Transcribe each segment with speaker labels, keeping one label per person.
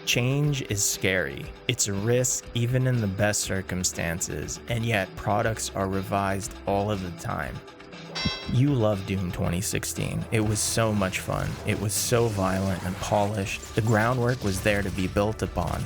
Speaker 1: Change is scary. It's a risk even in the best circumstances, and yet products are revised all of the time. You love Doom 2016. It was so much fun. It was so violent and polished. The groundwork was there to be built upon.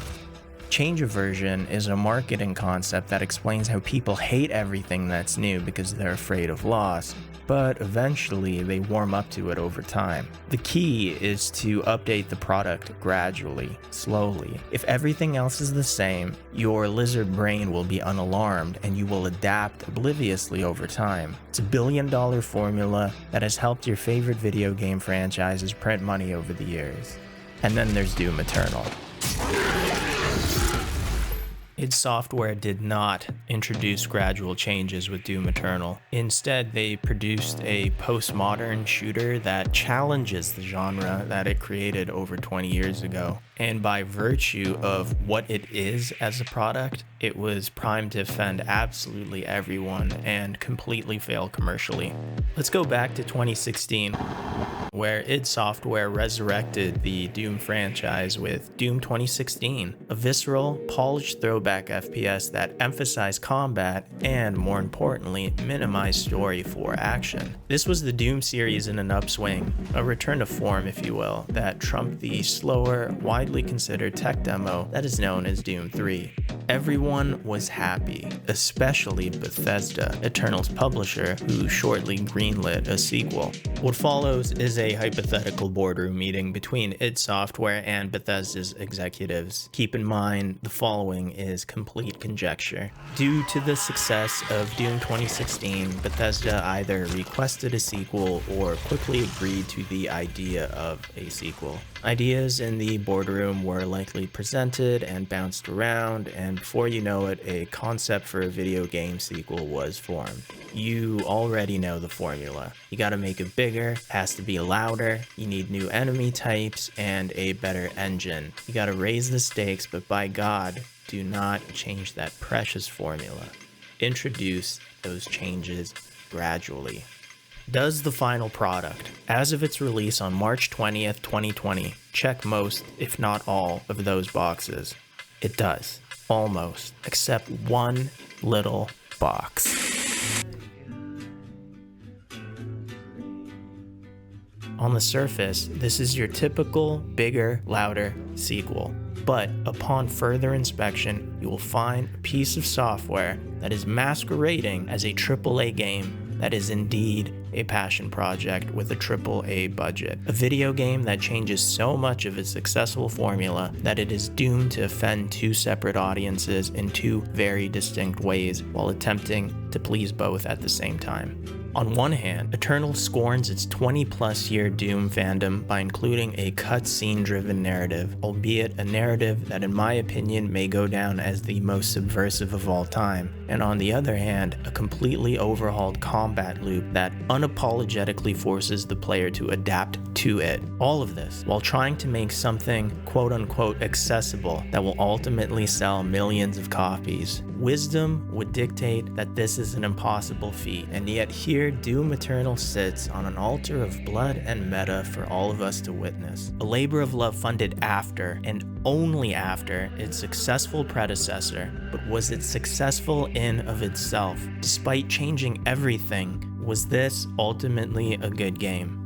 Speaker 1: Change of version is a marketing concept that explains how people hate everything that's new because they're afraid of loss, but eventually they warm up to it over time. The key is to update the product gradually, slowly. If everything else is the same, your lizard brain will be unalarmed and you will adapt obliviously over time. It's a billion-dollar formula that has helped your favorite video game franchises print money over the years. And then there's Doom Eternal. id Software did not introduce gradual changes with Doom Eternal. Instead, they produced a postmodern shooter that challenges the genre that it created over 20 years ago. And by virtue of what it is as a product, it was primed to offend absolutely everyone and completely fail commercially. Let's go back to 2016, where id Software resurrected the Doom franchise with Doom 2016, a visceral, polished throwback FPS that emphasized combat and, more importantly, minimized story for action. This was the Doom series in an upswing, a return to form, if you will, that trumped the slower, widely considered tech demo that is known as Doom 3. Everyone was happy, especially Bethesda, Eternal's publisher, who shortly greenlit a sequel. What follows is a hypothetical boardroom meeting between id Software and Bethesda's executives. Keep in mind, the following is complete conjecture. Due to the success of Doom 2016, Bethesda either requested a sequel or quickly agreed to the idea of a sequel. Ideas in the boardroom were likely presented and bounced around, and before you know it, a concept for a video game sequel was formed. You already know the formula. You gotta make it bigger, has to be louder, you need new enemy types, and a better engine. You gotta raise the stakes, but by God, do not change that precious formula. Introduce those changes gradually. Does the final product, as of its release on March 20th, 2020, check most, if not all, of those boxes? It does. Almost. Except one little box. On the surface, this is your typical, bigger, louder sequel. But upon further inspection, you will find a piece of software that is masquerading as a AAA game that is indeed a passion project with a AAA budget. A video game that changes so much of its successful formula that it is doomed to offend two separate audiences in two very distinct ways while attempting to please both at the same time. On one hand, Eternal scorns its 20-plus year Doom fandom by including a cutscene-driven narrative, albeit a narrative that in my opinion may go down as the most subversive of all time, and on the other hand, a completely overhauled combat loop that unapologetically forces the player to adapt to it. All of this, while trying to make something quote-unquote accessible that will ultimately sell millions of copies. Wisdom would dictate that this is an impossible feat, and yet here Doom Eternal sits on an altar of blood and meta for all of us to witness. A labor of love funded after, and only after, its successful predecessor. But was it successful in of itself? Despite changing everything, was this ultimately a good game?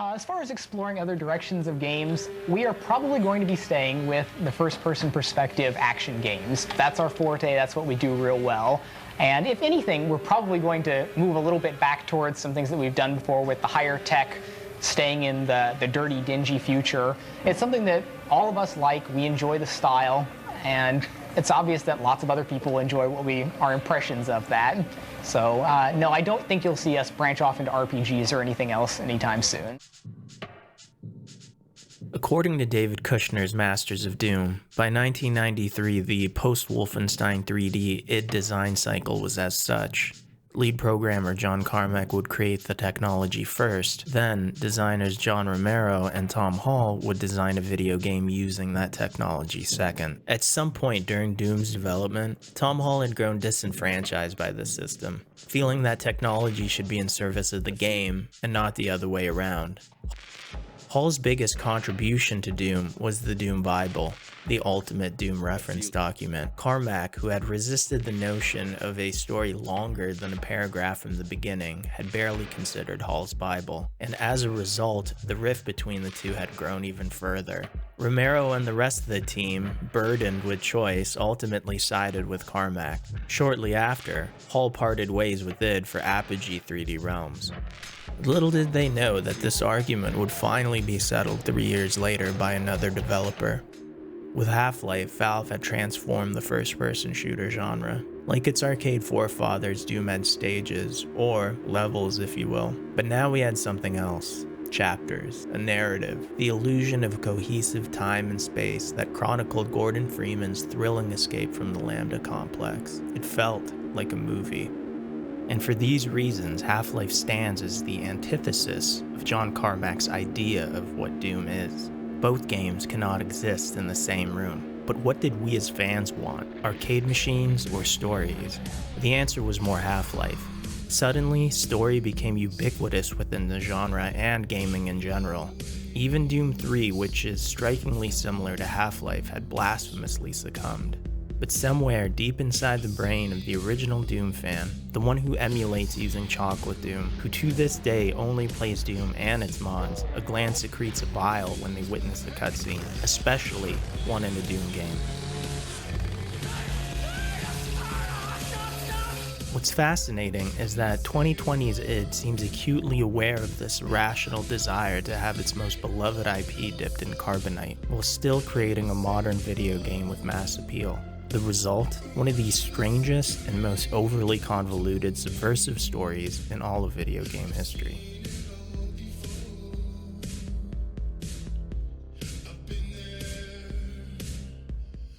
Speaker 2: As far as exploring other directions of games, we are probably going to be staying with the first-person perspective action games. That's our forte, that's what we do real well. And if anything, we're probably going to move a little bit back towards some things that we've done before with the higher tech, staying in the dirty, dingy future. It's something that all of us like, we enjoy the style, and it's obvious that lots of other people enjoy our impressions of that. So no, I don't think you'll see us branch off into RPGs or anything else anytime soon.
Speaker 1: According to David Kushner's Masters of Doom, by 1993 the post-Wolfenstein 3D id design cycle was as such. Lead programmer John Carmack would create the technology first, then designers John Romero and Tom Hall would design a video game using that technology second. At some point during Doom's development, Tom Hall had grown disenfranchised by this system, feeling that technology should be in service of the game and not the other way around. Hall's biggest contribution to Doom was the Doom Bible, the ultimate Doom reference document. Carmack, who had resisted the notion of a story longer than a paragraph from the beginning, had barely considered Hall's Bible, and as a result, the rift between the two had grown even further. Romero and the rest of the team, burdened with choice, ultimately sided with Carmack. Shortly after, Hall parted ways with id for Apogee 3D Realms. Little did they know that this argument would finally be settled 3 years later by another developer. With Half-Life, Valve had transformed the first-person shooter genre. Like its arcade forefathers, Doom had stages, or levels if you will. But now we had something else. Chapters, a narrative, the illusion of cohesive time and space that chronicled Gordon Freeman's thrilling escape from the Lambda complex. It felt like a movie. And for these reasons, Half-Life stands as the antithesis of John Carmack's idea of what Doom is. Both games cannot exist in the same room. But what did we as fans want? Arcade machines or stories? The answer was more Half-Life. Suddenly, story became ubiquitous within the genre and gaming in general. Even Doom 3, which is strikingly similar to Half-Life, had blasphemously succumbed. But somewhere deep inside the brain of the original Doom fan, the one who emulates using Chocolate Doom, who to this day only plays Doom and its mods, a gland secretes a bile when they witness the cutscene, especially one in a Doom game. What's fascinating is that 2020's id seems acutely aware of this irrational desire to have its most beloved IP dipped in carbonite, while still creating a modern video game with mass appeal. The result? One of the strangest and most overly convoluted subversive stories in all of video game history.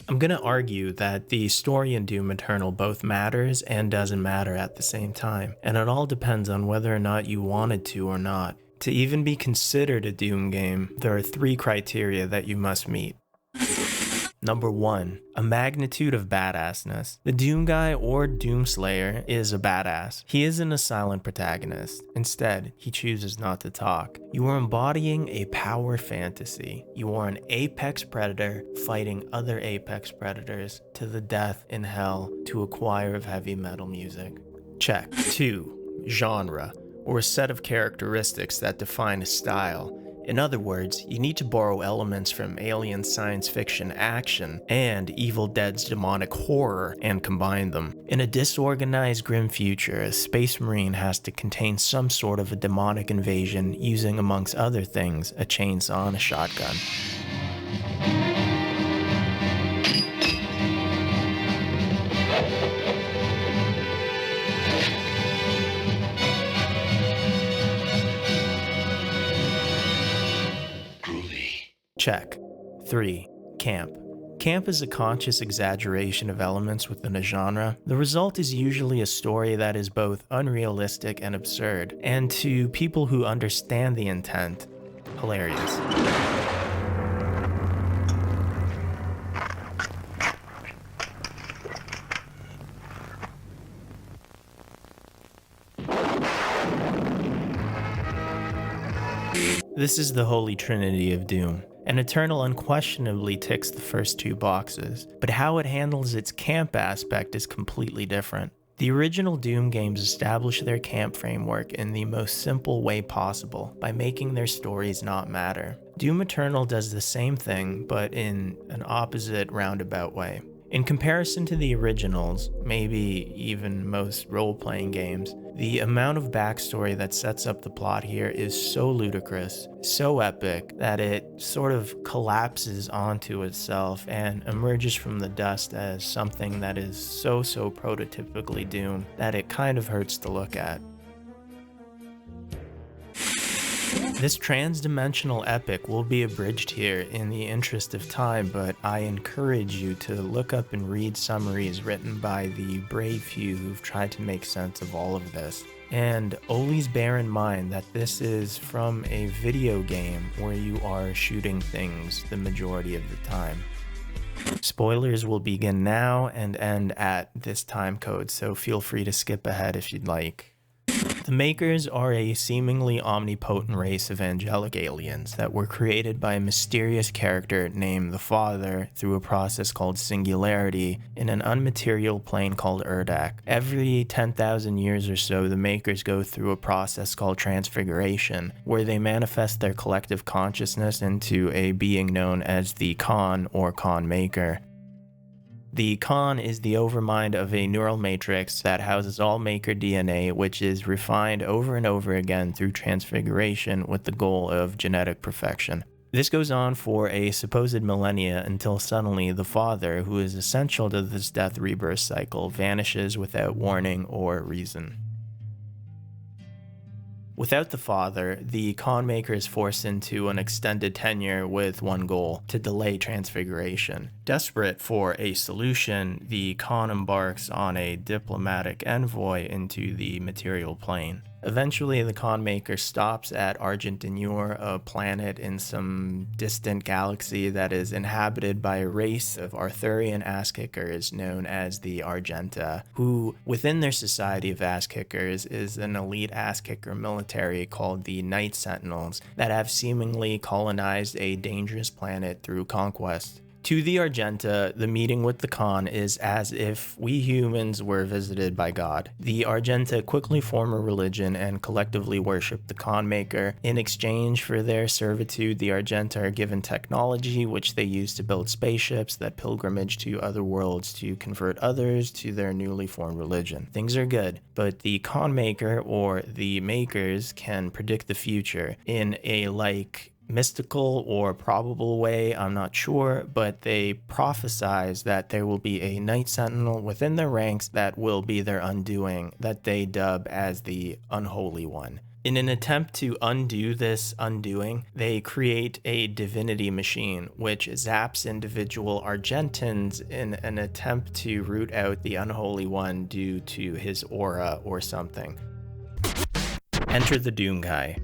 Speaker 1: I'm gonna argue that the story in Doom Eternal both matters and doesn't matter at the same time, and it all depends on whether or not you wanted to or not. To even be considered a Doom game, there are 3 criteria that you must meet. Number 1, a magnitude of badassness. The Doom guy or Doomslayer is a badass. He isn't a silent protagonist. Instead, he chooses not to talk. You are embodying a power fantasy. You are an apex predator fighting other apex predators to the death in hell to a choir of heavy metal music. Check. 2, genre, or a set of characteristics that define a style. In other words, you need to borrow elements from alien science fiction action and Evil Dead's demonic horror and combine them. In a disorganized grim future, a space marine has to contain some sort of a demonic invasion using, amongst other things, a chainsaw and a shotgun. Check. 3. Camp. Camp is a conscious exaggeration of elements within a genre. The result is usually a story that is both unrealistic and absurd, and to people who understand the intent, hilarious. This is the holy trinity of Doom. And Eternal unquestionably ticks the first 2 boxes, but how it handles its camp aspect is completely different. The original Doom games established their camp framework in the most simple way possible, by making their stories not matter. Doom Eternal does the same thing, but in an opposite roundabout way. In comparison to the originals, maybe even most role-playing games, the amount of backstory that sets up the plot here is so ludicrous, so epic, that it sort of collapses onto itself and emerges from the dust as something that is so prototypically Doom that it kind of hurts to look at. This trans-dimensional epic will be abridged here in the interest of time, but I encourage you to look up and read summaries written by the brave few who've tried to make sense of all of this. And always bear in mind that this is from a video game where you are shooting things the majority of the time. Spoilers will begin now and end at this time code, so feel free to skip ahead if you'd like. The Makers are a seemingly omnipotent race of angelic aliens that were created by a mysterious character named the Father through a process called Singularity in an unmaterial plane called Urdak. Every 10,000 years or so, the Makers go through a process called Transfiguration, where they manifest their collective consciousness into a being known as the Khan or Khan Maker. The Khan is the overmind of a neural matrix that houses all Maker DNA, which is refined over and over again through transfiguration with the goal of genetic perfection. This goes on for a supposed millennia until suddenly the Father, who is essential to this death rebirth cycle, vanishes without warning or reason. Without the Father, the Khan Maker is forced into an extended tenure with one goal: to delay transfiguration. Desperate for a solution, the Khan embarks on a diplomatic envoy into the material plane. Eventually, the Khan Maker stops at Argent-Denure, a planet in some distant galaxy that is inhabited by a race of Arthurian ass-kickers known as the Argenta, who, within their society of ass-kickers, is an elite ass-kicker military called the Night Sentinels that have seemingly colonized a dangerous planet through conquest. To the Argenta, the meeting with the Khan is as if we humans were visited by God. The Argenta quickly form a religion and collectively worship the Khan Maker. In exchange for their servitude, the Argenta are given technology which they use to build spaceships that pilgrimage to other worlds to convert others to their newly formed religion. Things are good, but the Khan Maker, or the Makers, can predict the future in a mystical or probable way, I'm not sure, but they prophesize that there will be a Night Sentinel within their ranks that will be their undoing, that they dub as the Unholy One. In an attempt to undo this undoing, they create a divinity machine which zaps individual Argentans in an attempt to root out the Unholy One due to his aura or something. Enter the Doom Guy.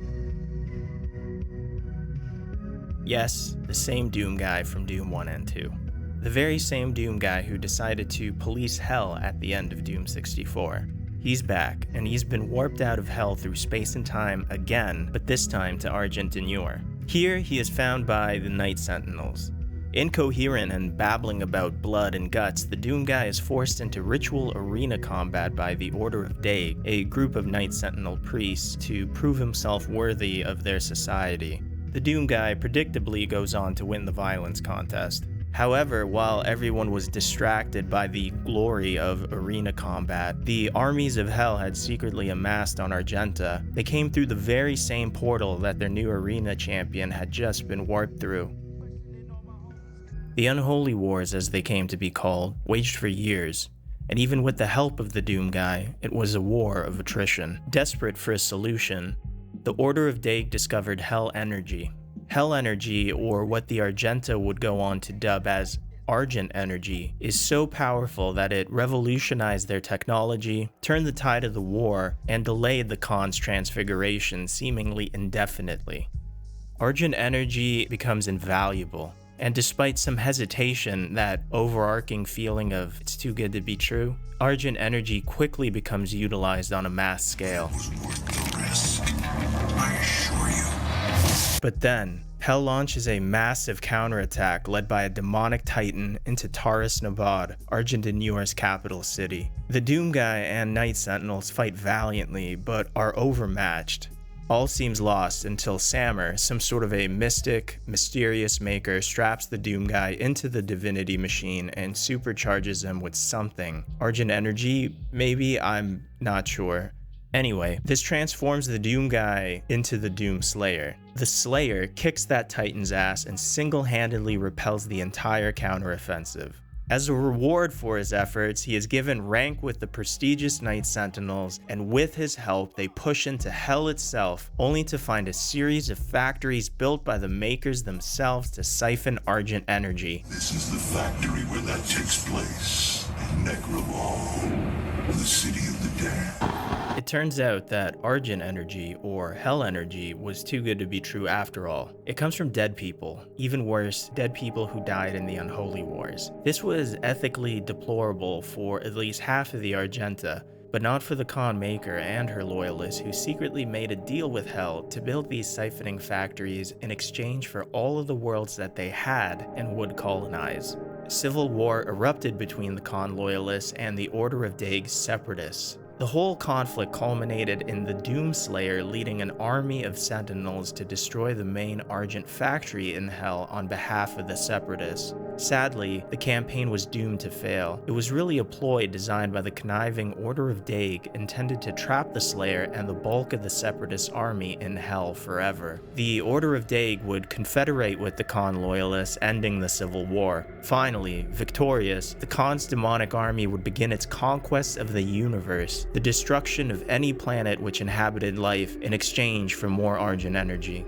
Speaker 1: Yes, the same Doom Guy from Doom 1 and 2. The very same Doom Guy who decided to police hell at the end of Doom 64. He's back, and he's been warped out of hell through space and time again, but this time to Argent-Denure. Here, he is found by the Night Sentinels. Incoherent and babbling about blood and guts, the Doom Guy is forced into ritual arena combat by the Order of Day, a group of Night Sentinel priests, to prove himself worthy of their society. The Doom Guy predictably goes on to win the violence contest. However, while everyone was distracted by the glory of arena combat, the armies of hell had secretly amassed on Argenta. They came through the very same portal that their new arena champion had just been warped through. The Unholy Wars, as they came to be called, waged for years. And even with the help of the Doom Guy, it was a war of attrition. Desperate for a solution, the Order of Day discovered Hell Energy. Hell Energy, or what the Argenta would go on to dub as Argent Energy, is so powerful that it revolutionized their technology, turned the tide of the war, and delayed the Khan's transfiguration seemingly indefinitely. Argent Energy becomes invaluable, and despite some hesitation, that overarching feeling of it's too good to be true, Argent Energy quickly becomes utilized on a mass scale. But then, Hell launches a massive counterattack led by a demonic titan into Taris Nabad, Argent-Denure's capital city. The Doom Guy and Night Sentinels fight valiantly, but are overmatched. All seems lost until Sammer, some sort of a mystic, mysterious maker, straps the Doom Guy into the divinity machine and supercharges him with something. Argent Energy? Maybe? I'm not sure. Anyway, this transforms the Doom Guy into the Doom Slayer. The Slayer kicks that Titan's ass and single-handedly repels the entire counteroffensive. As a reward for his efforts, he is given rank with the prestigious Knight Sentinels, and with his help, they push into hell itself, only to find a series of factories built by the makers themselves to siphon Argent energy.
Speaker 3: This is the factory where that takes place. Necrolol, the city of the damned.
Speaker 1: It turns out that Argent energy, or hell energy, was too good to be true after all. It comes from dead people. Even worse, dead people who died in the Unholy Wars. This was ethically deplorable for at least half of the Argenta, but not for the Khan Maker and her loyalists who secretly made a deal with Hell to build these siphoning factories in exchange for all of the worlds that they had and would colonize. Civil war erupted between the Khan loyalists and the Order of Daig's separatists. The whole conflict culminated in the Doomslayer leading an army of Sentinels to destroy the main Argent factory in Hell on behalf of the Separatists. Sadly, the campaign was doomed to fail. It was really a ploy designed by the conniving Order of Daig intended to trap the Slayer and the bulk of the Separatist army in Hell forever. The Order of Daig would confederate with the Khan loyalists, ending the civil war. Finally, victorious, the Khan's demonic army would begin its conquest of the universe, the destruction of any planet which inhabited life in exchange for more Argent energy.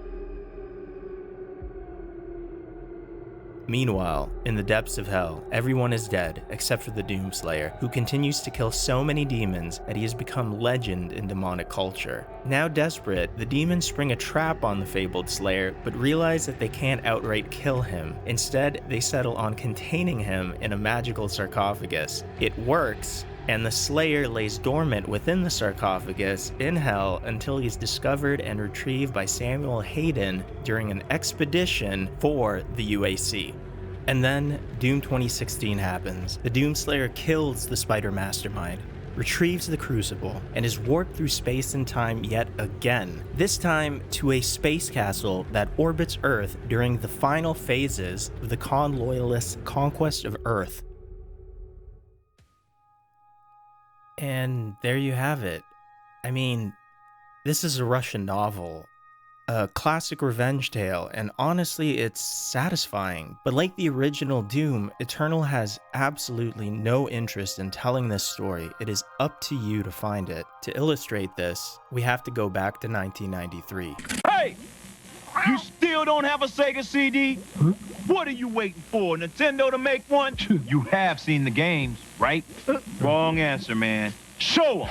Speaker 1: Meanwhile, in the depths of Hell, everyone is dead except for the Doomslayer, who continues to kill so many demons that he has become legend in demonic culture. Now desperate, the demons spring a trap on the fabled Slayer, but realize that they can't outright kill him. Instead, they settle on containing him in a magical sarcophagus. It works, and the Slayer lays dormant within the sarcophagus in Hell until he's discovered and retrieved by Samuel Hayden during an expedition for the UAC. And then, Doom 2016 happens. The Doomslayer kills the Spider Mastermind, retrieves the Crucible, and is warped through space and time yet again, this time to a space castle that orbits Earth during the final phases of the Khan loyalists' conquest of Earth. And there you have it. I mean, this is a Russian novel, a classic revenge tale, and honestly, it's satisfying. But like the original Doom, Eternal has absolutely no interest in telling this story. It is up to you to find it. To illustrate this, we have to go back to 1993.
Speaker 4: Hey! You still don't have a Sega CD? Huh? What are you waiting for? Nintendo to make one? You have seen the games, right? Wrong answer, man. Show 'em!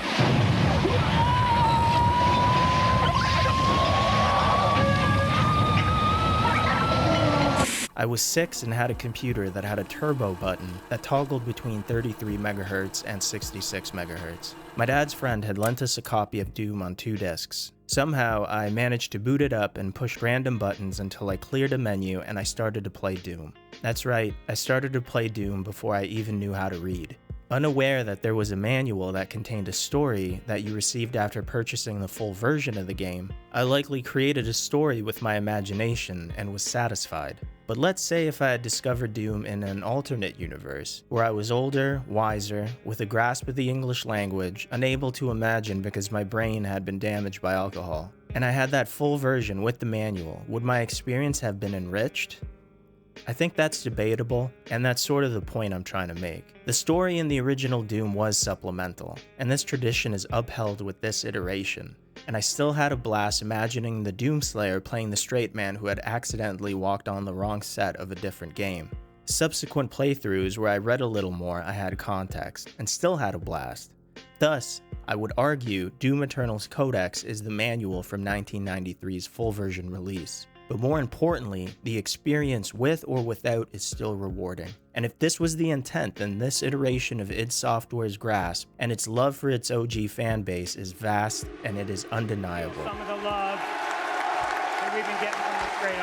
Speaker 1: I was 6 and had a computer that had a turbo button that toggled between 33 MHz and 66 MHz. My dad's friend had lent us a copy of Doom on 2 discs. Somehow, I managed to boot it up and pushed random buttons until I cleared a menu and I started to play Doom. That's right, I started to play Doom before I even knew how to read. Unaware that there was a manual that contained a story that you received after purchasing the full version of the game, I likely created a story with my imagination and was satisfied. But let's say if I had discovered Doom in an alternate universe, where I was older, wiser, with a grasp of the English language, unable to imagine because my brain had been damaged by alcohol, and I had that full version with the manual, would my experience have been enriched? I think that's debatable, and that's sort of the point I'm trying to make. The story in the original Doom was supplemental, and this tradition is upheld with this iteration. And I still had a blast imagining the Doomslayer playing the straight man who had accidentally walked on the wrong set of a different game. Subsequent playthroughs where I read a little more, I had context, and still had a blast. Thus, I would argue Doom Eternal's Codex is the manual from 1993's full version release. But more importantly, the experience with or without is still rewarding. And if this was the intent, then this iteration of id Software's grasp and its love for its OG fan base is vast and it is undeniable.
Speaker 5: Some of the love that we've been getting from this great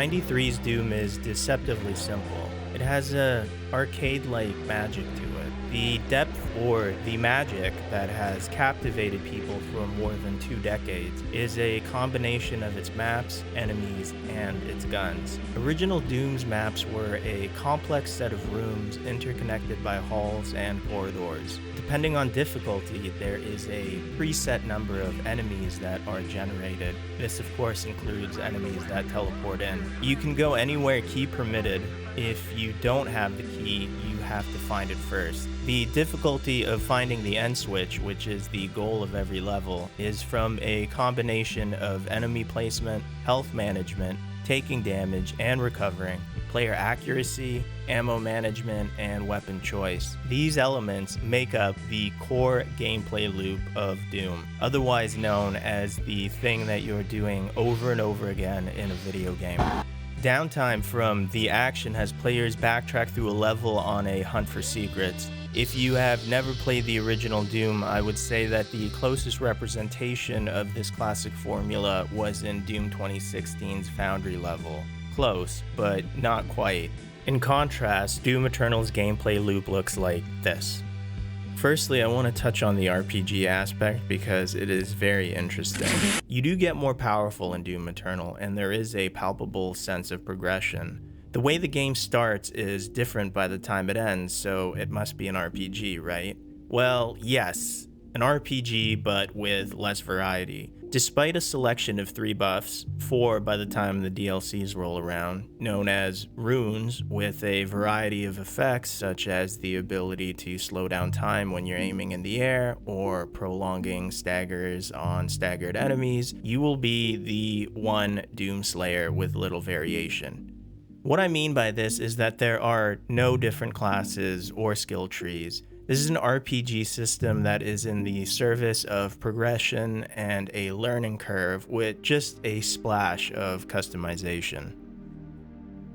Speaker 5: audience.
Speaker 1: 93's Doom is deceptively simple. It has a arcade-like magic to it. The depth or the magic that has captivated people for more than 2 decades is a combination of its maps, enemies, and its guns. Original Doom's maps were a complex set of rooms interconnected by halls and corridors. The depending on difficulty, there is a preset number of enemies that are generated. This of course includes enemies that teleport in. You can go anywhere key permitted. If you don't have the key, you have to find it first. The difficulty of finding the end switch, which is the goal of every level, is from a combination of enemy placement, health management, taking damage and recovering, player accuracy, ammo management, and weapon choice. These elements make up the core gameplay loop of Doom, otherwise known as the thing that you're doing over and over again in a video game. Downtime from the action has players backtrack through a level on a hunt for secrets. If you have never played the original Doom, I would say that the closest representation of this classic formula was in Doom 2016's Foundry level. Close, but not quite. In contrast, Doom Eternal's gameplay loop looks like this. Firstly, I want to touch on the RPG aspect because it is very interesting. You do get more powerful in Doom Eternal, and there is a palpable sense of progression. The way the game starts is different by the time it ends, so it must be an RPG, right? Well, yes, an RPG, but with less variety. Despite a selection of 3 buffs, 4 by the time the DLCs roll around, known as runes, with a variety of effects such as the ability to slow down time when you're aiming in the air, or prolonging staggers on staggered enemies, you will be the one Doomslayer with little variation. What I mean by this is that there are no different classes or skill trees. This is an RPG system that is in the service of progression and a learning curve with just a splash of customization.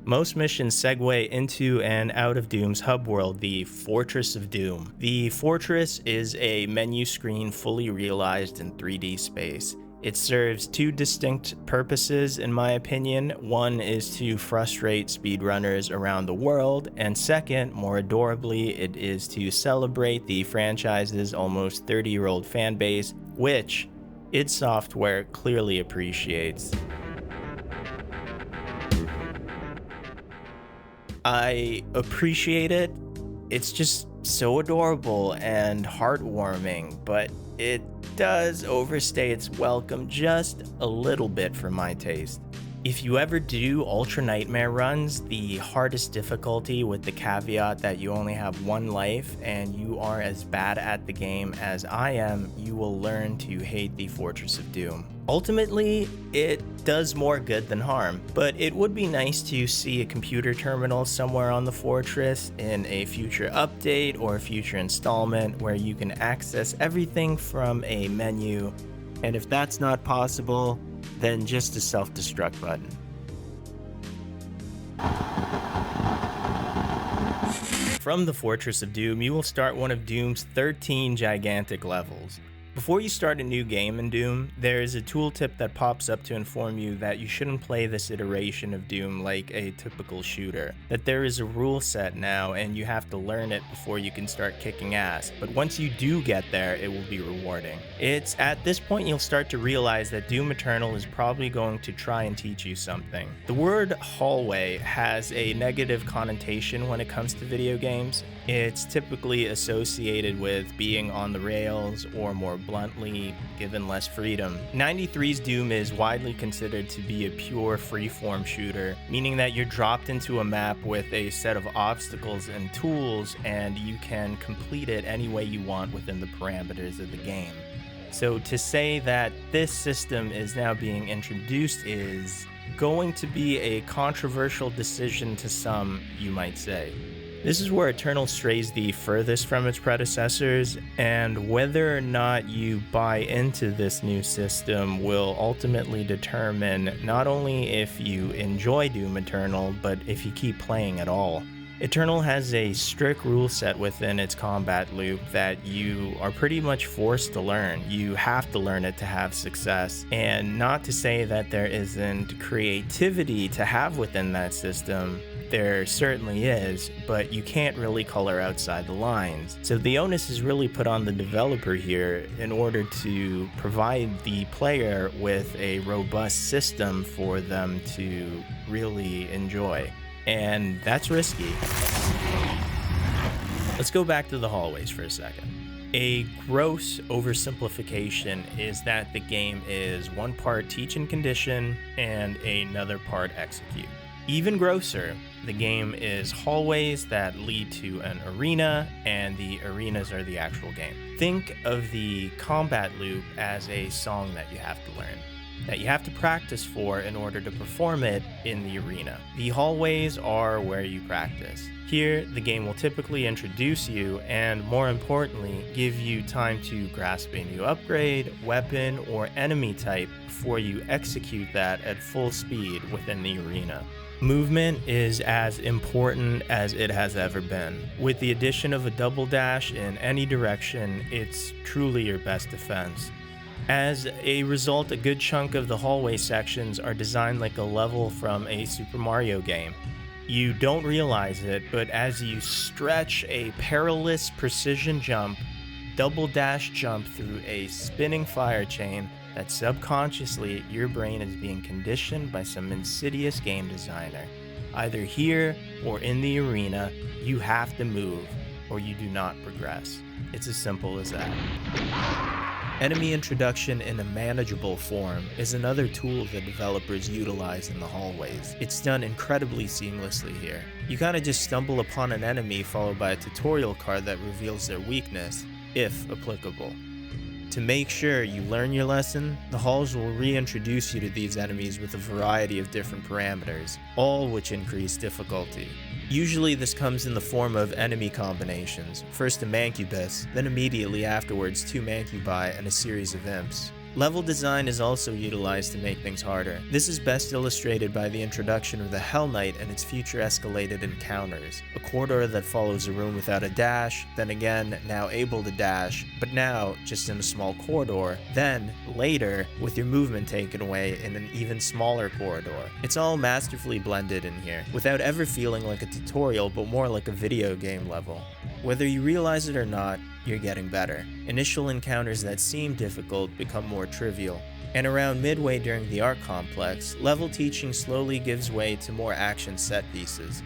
Speaker 1: Most missions segue into and out of Doom's hub world, the Fortress of Doom. The Fortress is a menu screen fully realized in 3D space. It serves 2 distinct purposes, in my opinion. One is to frustrate speedrunners around the world, and second, more adorably, it is to celebrate the franchise's almost 30-year-old fan base, which id Software clearly appreciates. I appreciate it. It's just so adorable and heartwarming, but it does overstay its welcome just a little bit for my taste. If you ever do Ultra Nightmare runs, the hardest difficulty with the caveat that you only have 1 life and you are as bad at the game as I am, you will learn to hate the Fortress of Doom. Ultimately, it does more good than harm, but it would be nice to see a computer terminal somewhere on the Fortress in a future update or a future installment where you can access everything from a menu, and if that's not possible, then just a self-destruct button. From the Fortress of Doom, you will start one of Doom's 13 gigantic levels. Before you start a new game in Doom, there is a tooltip that pops up to inform you that you shouldn't play this iteration of Doom like a typical shooter, that there is a rule set now and you have to learn it before you can start kicking ass, but once you do get there, it will be rewarding. It's at this point you'll start to realize that Doom Eternal is probably going to try and teach you something. The word hallway has a negative connotation when it comes to video games. It's typically associated with being on the rails, or more bluntly, given less freedom. 93's Doom is widely considered to be a pure freeform shooter, meaning that you're dropped into a map with a set of obstacles and tools, and you can complete it any way you want within the parameters of the game. So to say that this system is now being introduced is going to be a controversial decision to some, you might say. This is where Eternal strays the furthest from its predecessors, and whether or not you buy into this new system will ultimately determine not only if you enjoy Doom Eternal, but if you keep playing at all. Eternal has a strict rule set within its combat loop that you are pretty much forced to learn. You have to learn it to have success, and not to say that there isn't creativity to have within that system. There certainly is, but you can't really color outside the lines. So the onus is really put on the developer here in order to provide the player with a robust system for them to really enjoy. And that's risky. Let's go back to the hallways for a second. A gross oversimplification is that the game is one part teach and condition and another part execute. Even grosser, the game is hallways that lead to an arena, and the arenas are the actual game. Think of the combat loop as a song that you have to learn, that you have to practice for in order to perform it in the arena. The hallways are where you practice. Here, the game will typically introduce you and, more importantly, give you time to grasp a new upgrade, weapon, or enemy type before you execute that at full speed within the arena. Movement is as important as it has ever been. With the addition of a double dash in any direction, it's truly your best defense. As a result, a good chunk of the hallway sections are designed like a level from a Super Mario game. You don't realize it, but as you stretch a perilous precision jump, double dash jump through a spinning fire chain, that subconsciously your brain is being conditioned by some insidious game designer. Either here or in the arena, you have to move or you do not progress. It's as simple as that. Enemy introduction in a manageable form is another tool that developers utilize in the hallways. It's done incredibly seamlessly here. You kinda just stumble upon an enemy followed by a tutorial card that reveals their weakness, if applicable. To make sure you learn your lesson, the halls will reintroduce you to these enemies with a variety of different parameters, all which increase difficulty. Usually this comes in the form of enemy combinations, first a Mancubus, then immediately afterwards 2 Mancubi and a series of imps. Level design is also utilized to make things harder. This is best illustrated by the introduction of the Hell Knight and its future escalated encounters. A corridor that follows a room without a dash, then again now able to dash, but now just in a small corridor, then later with your movement taken away in an even smaller corridor. It's all masterfully blended in here, without ever feeling like a tutorial but more like a video game level. Whether you realize it or not, you're getting better. Initial encounters that seem difficult become more trivial. And around midway during the art complex, level teaching slowly gives way to more action set pieces.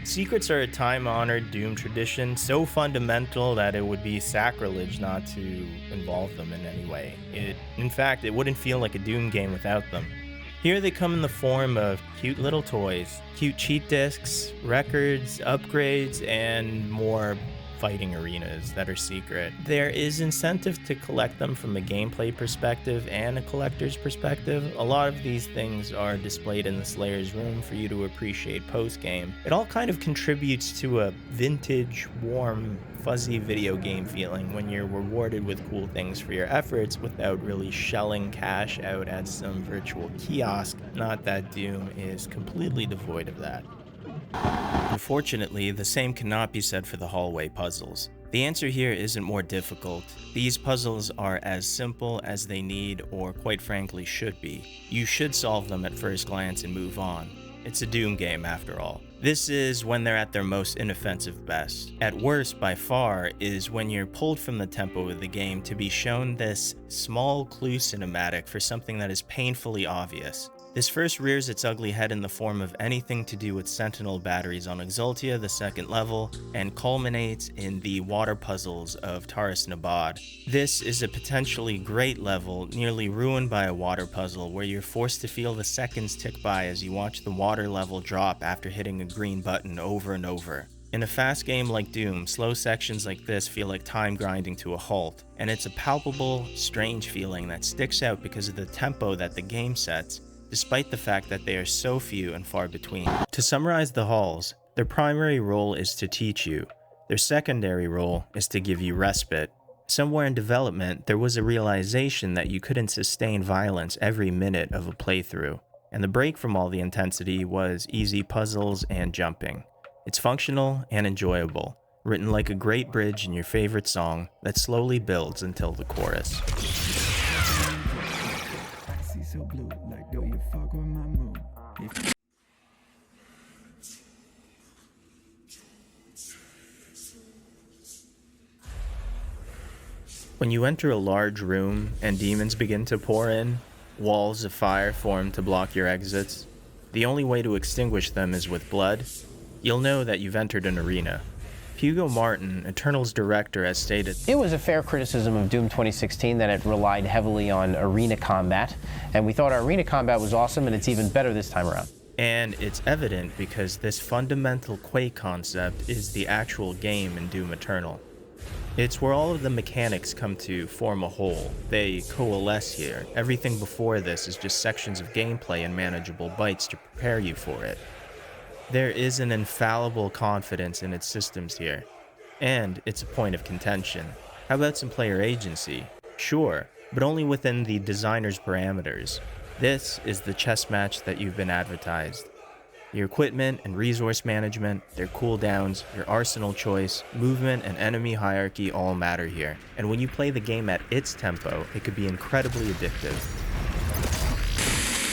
Speaker 1: Secrets are a time-honored Doom tradition, so fundamental that it would be sacrilege not to involve them in any way. In fact, it wouldn't feel like a Doom game without them. Here they come in the form of cute little toys, cute cheat discs, records, upgrades, and more fighting arenas that are secret. There is incentive to collect them from a gameplay perspective and a collector's perspective. A lot of these things are displayed in the Slayer's room for you to appreciate post-game. It all kind of contributes to a vintage, warm, fuzzy video game feeling when you're rewarded with cool things for your efforts without really shelling cash out at some virtual kiosk. Not that Doom is completely devoid of that. Unfortunately, the same cannot be said for the hallway puzzles. The answer here isn't more difficult. These puzzles are as simple as they need, or quite frankly should be. You should solve them at first glance and move on. It's a Doom game after all. This is when they're at their most inoffensive best. At worst, by far, is when you're pulled from the tempo of the game to be shown this small clue cinematic for something that is painfully obvious. This first rears its ugly head in the form of anything to do with Sentinel batteries on Exultia, the second level, and culminates in the water puzzles of Taris Nabad. This is a potentially great level, nearly ruined by a water puzzle, where you're forced to feel the seconds tick by as you watch the water level drop after hitting a green button over and over. In a fast game like Doom, slow sections like this feel like time grinding to a halt, and it's a palpable, strange feeling that sticks out because of the tempo that the game sets, despite the fact that they are so few and far between. To summarize the halls, their primary role is to teach you. Their secondary role is to give you respite. Somewhere in development, there was a realization that you couldn't sustain violence every minute of a playthrough, and the break from all the intensity was easy puzzles and jumping. It's functional and enjoyable, written like a great bridge in your favorite song that slowly builds until the chorus.
Speaker 6: So blue, like do you fuck with my mood?
Speaker 1: When you enter a large room and demons begin to pour in, walls of fire form to block your exits. The only way to extinguish them is with blood. You'll know that you've entered an arena. Hugo Martin, Eternal's director, has stated,
Speaker 7: It was a fair criticism of Doom 2016 that it relied heavily on arena combat, and we thought our arena combat was awesome, and it's even better this time around.
Speaker 1: and it's evident because this fundamental Quake concept is the actual game in Doom Eternal. It's where all of the mechanics come to form a whole. They coalesce here. Everything before this is just sections of gameplay and manageable bites to prepare you for it. There is an infallible confidence in its systems here, and it's a point of contention. How about some player agency? Sure, but only within the designer's parameters. This is the chess match that you've been advertised. Your equipment and resource management, their cooldowns, your arsenal choice, movement, and enemy hierarchy all matter here. And when you play the game at its tempo, it could be incredibly addictive.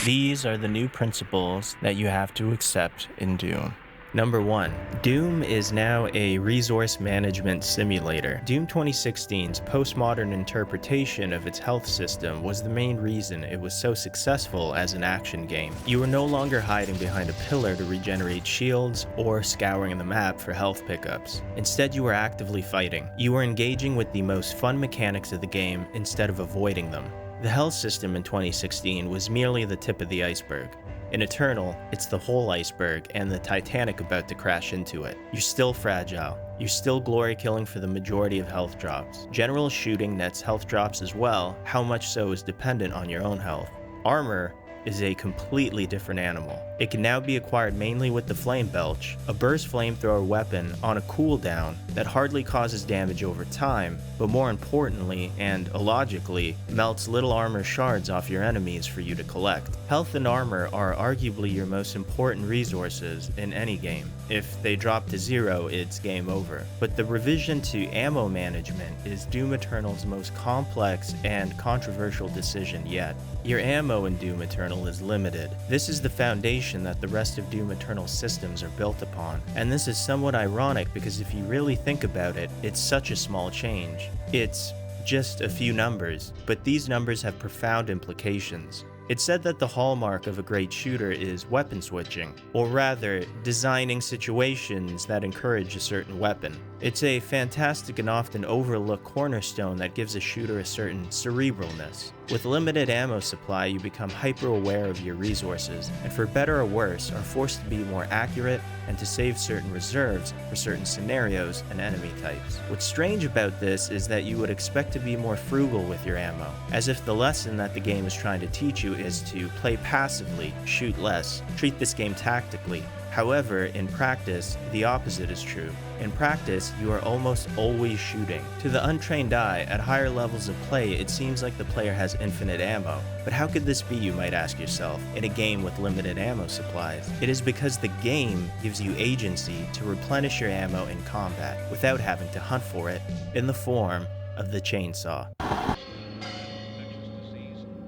Speaker 1: These are the new principles that you have to accept in Doom. Number 1. Doom is now a resource management simulator. Doom 2016's postmodern interpretation of its health system was the main reason it was so successful as an action game. You were no longer hiding behind a pillar to regenerate shields or scouring the map for health pickups. Instead, you were actively fighting. You were engaging with the most fun mechanics of the game instead of avoiding them. The health system in 2016 was merely the tip of the iceberg. In Eternal, it's the whole iceberg and the Titanic about to crash into it. You're still fragile. You're still glory killing for the majority of health drops. General shooting nets health drops as well, how much so is dependent on your own health. Armor is a completely different animal. It can now be acquired mainly with the Flame Belch, a burst flamethrower weapon on a cooldown that hardly causes damage over time, but more importantly and illogically, melts little armor shards off your enemies for you to collect. Health and armor are arguably your most important resources in any game. If they drop to 0, it's game over. But the revision to ammo management is Doom Eternal's most complex and controversial decision yet. Your ammo in Doom Eternal is limited. This is the foundation that the rest of Doom Eternal's systems are built upon. And this is somewhat ironic because if you really think about it, it's such a small change. It's just a few numbers, but these numbers have profound implications. It's said that the hallmark of a great shooter is weapon switching, or rather, designing situations that encourage a certain weapon. It's a fantastic and often overlooked cornerstone that gives a shooter a certain cerebralness. With limited ammo supply, you become hyper-aware of your resources, and for better or worse, are forced to be more accurate and to save certain reserves for certain scenarios and enemy types. What's strange about this is that you would expect to be more frugal with your ammo, as if the lesson that the game is trying to teach you is to play passively, shoot less, treat this game tactically. However, in practice, the opposite is true. In practice, you are almost always shooting. To the untrained eye, at higher levels of play, it seems like the player has infinite ammo. But how could this be, you might ask yourself, in a game with limited ammo supplies? It is because the game gives you agency to replenish your ammo in combat, without having to hunt for it, in the form of the chainsaw.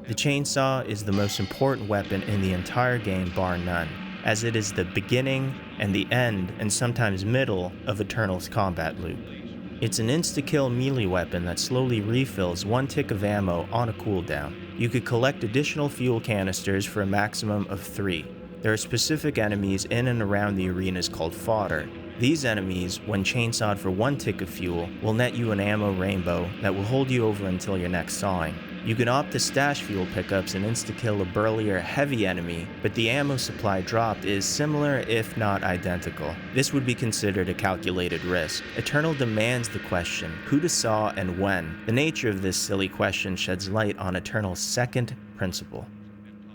Speaker 1: The chainsaw is the most important weapon in the entire game, bar none, as it is the beginning and the end and sometimes middle of Eternal's combat loop. It's an insta-kill melee weapon that slowly refills one tick of ammo on a cooldown. You could collect additional fuel canisters for a maximum of 3. There are specific enemies in and around the arenas called fodder. These enemies, when chainsawed for 1 tick of fuel, will net you an ammo rainbow that will hold you over until your next sawing. You can opt to stash fuel pickups and insta-kill a burlier, heavy enemy, but the ammo supply dropped is similar if not identical. This would be considered a calculated risk. Eternal demands the question, who to saw and when. The nature of this silly question sheds light on Eternal's second principle.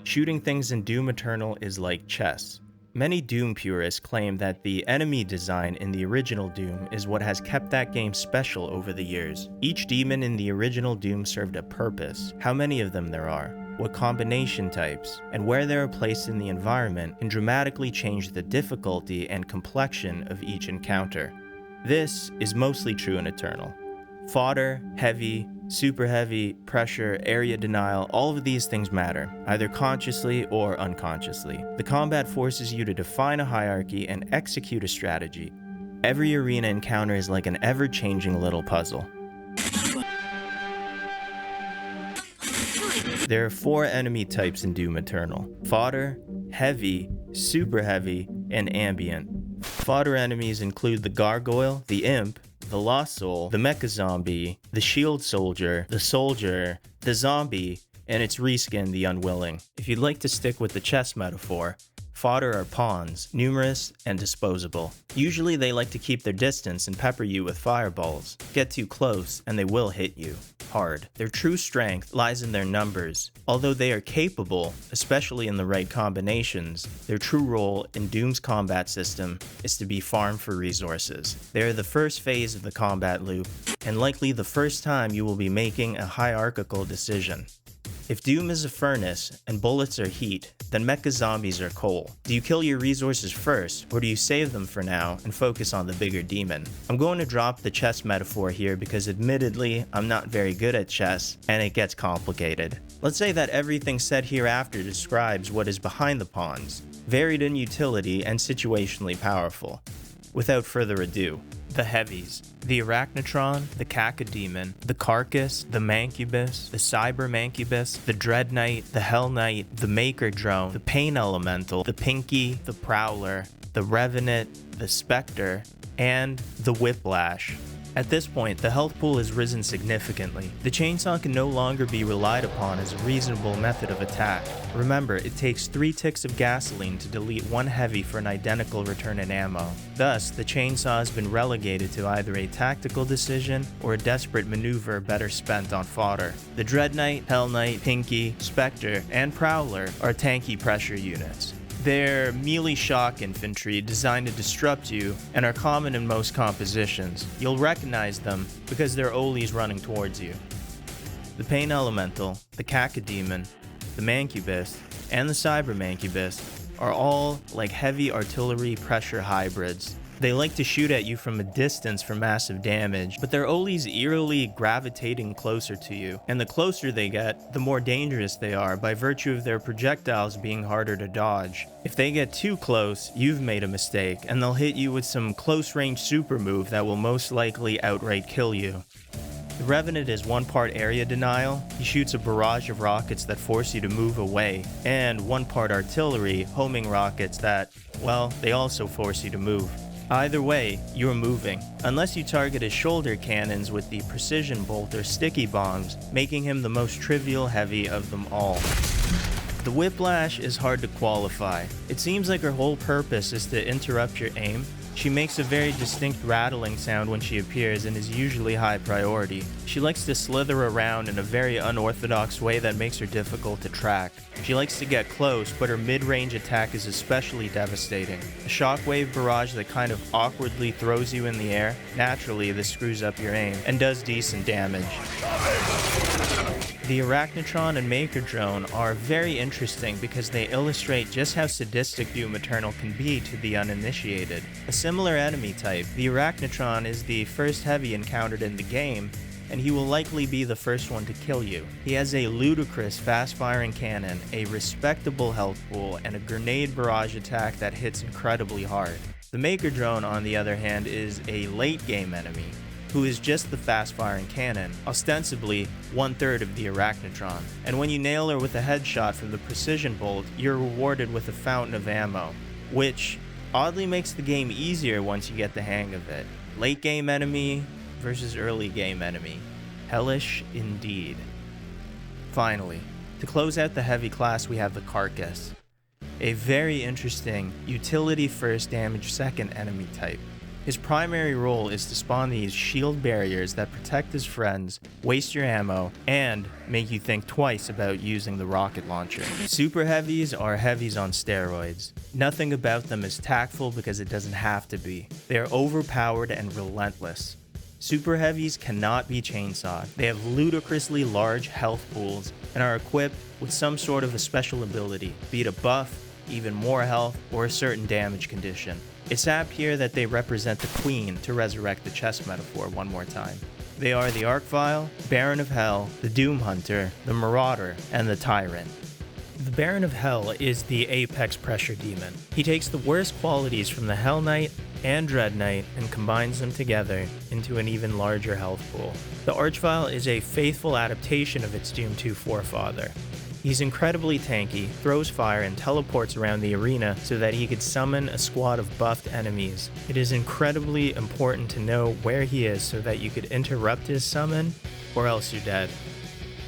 Speaker 1: Shooting things in Doom Eternal is like chess. Many Doom purists claim that the enemy design in the original Doom is what has kept that game special over the years. Each demon in the original Doom served a purpose, how many of them there are, what combination types, and where they are placed in the environment can dramatically change the difficulty and complexion of each encounter. This is mostly true in Eternal. Fodder, heavy, super heavy, pressure, area denial, all of these things matter, either consciously or unconsciously. The combat forces you to define a hierarchy and execute a strategy. Every arena encounter is like an ever-changing little puzzle. There are 4 enemy types in Doom Eternal: fodder, heavy, super heavy, and ambient. Fodder enemies include the Gargoyle, the Imp, the Lost Soul, the Mecha Zombie, the Shield Soldier, the Zombie, and its reskin, the Unwilling. If you'd like to stick with the chess metaphor, fodder are pawns, numerous and disposable. Usually they like to keep their distance and pepper you with fireballs. Get too close and they will hit you hard. Their true strength lies in their numbers. Although they are capable, especially in the right combinations, their true role in Doom's combat system is to be farmed for resources. They are the first phase of the combat loop, and likely the first time you will be making a hierarchical decision. If Doom is a furnace and bullets are heat, then mecha zombies are coal. Do you kill your resources first, or do you save them for now and focus on the bigger demon? I'm going to drop the chess metaphor here because admittedly, I'm not very good at chess, and it gets complicated. Let's say that everything said hereafter describes what is behind the pawns, varied in utility and situationally powerful. Without further ado, the heavies. The Arachnotron, the Cacodemon, the Carcass, the Mancubus, the Cyber Mancubus, the Dread Knight, the Hell Knight, the Maker Drone, the Pain Elemental, the Pinky, the Prowler, the Revenant, the Spectre, and the Whiplash. At this point, the health pool has risen significantly. The chainsaw can no longer be relied upon as a reasonable method of attack. Remember, it takes 3 ticks of gasoline to delete 1 heavy for an identical return in ammo. Thus, the chainsaw has been relegated to either a tactical decision or a desperate maneuver better spent on fodder. The Dread Knight, Hell Knight, Pinky, Spectre, and Prowler are tanky pressure units. They're melee shock infantry designed to disrupt you and are common in most compositions. You'll recognize them because they're Olis running towards you. The Pain Elemental, the Cacodemon, the Mancubus, and the Cyber Mancubus are all like heavy artillery pressure hybrids. They like to shoot at you from a distance for massive damage, but they're always eerily gravitating closer to you, and the closer they get, the more dangerous they are by virtue of their projectiles being harder to dodge. If they get too close, you've made a mistake, and they'll hit you with some close-range super move that will most likely outright kill you. The Revenant is 1 part area denial. He shoots a barrage of rockets that force you to move away, and 1 part artillery, homing rockets that, well, they also force you to move. Either way, you're moving, unless you target his shoulder cannons with the precision bolt or sticky bombs, making him the most trivial heavy of them all. The Whiplash is hard to qualify. It seems like her whole purpose is to interrupt your aim. She makes a very distinct rattling sound when she appears and is usually high priority. She likes to slither around in a very unorthodox way that makes her difficult to track. She likes to get close, but her mid-range attack is especially devastating. A shockwave barrage that kind of awkwardly throws you in the air, naturally this screws up your aim, and does decent damage. The Arachnotron and Maker Drone are very interesting because they illustrate just how sadistic Doom Eternal can be to the uninitiated. A similar enemy type, the Arachnotron is the first heavy encountered in the game, and he will likely be the first one to kill you. He has a ludicrous fast-firing cannon, a respectable health pool, and a grenade barrage attack that hits incredibly hard. The Maker Drone, on the other hand, is a late-game enemy, who is just the fast-firing cannon, ostensibly 1/3 of the Arachnotron. And when you nail her with a headshot from the precision bolt, you're rewarded with a fountain of ammo, which oddly makes the game easier once you get the hang of it. Late game enemy versus early game enemy. Hellish indeed. Finally, to close out the heavy class we have the Carcass, a very interesting utility first damage second enemy type. His primary role is to spawn these shield barriers that protect his friends, waste your ammo, and make you think twice about using the rocket launcher. Super heavies are heavies on steroids. Nothing about them is tactful because it doesn't have to be. They are overpowered and relentless. Super heavies cannot be chainsawed. They have ludicrously large health pools and are equipped with some sort of a special ability, be it a buff, even more health, or a certain damage condition. It's apt here that they represent the Queen, to resurrect the chess metaphor one more time. They are the Archvile, Baron of Hell, the Doom Hunter, the Marauder, and the Tyrant. The Baron of Hell is the apex pressure demon. He takes the worst qualities from the Hell Knight and Dread Knight and combines them together into an even larger health pool. The Archvile is a faithful adaptation of its Doom 2 forefather. He's incredibly tanky, throws fire, and teleports around the arena so that he could summon a squad of buffed enemies. It is incredibly important to know where he is so that you could interrupt his summon, or else you're dead.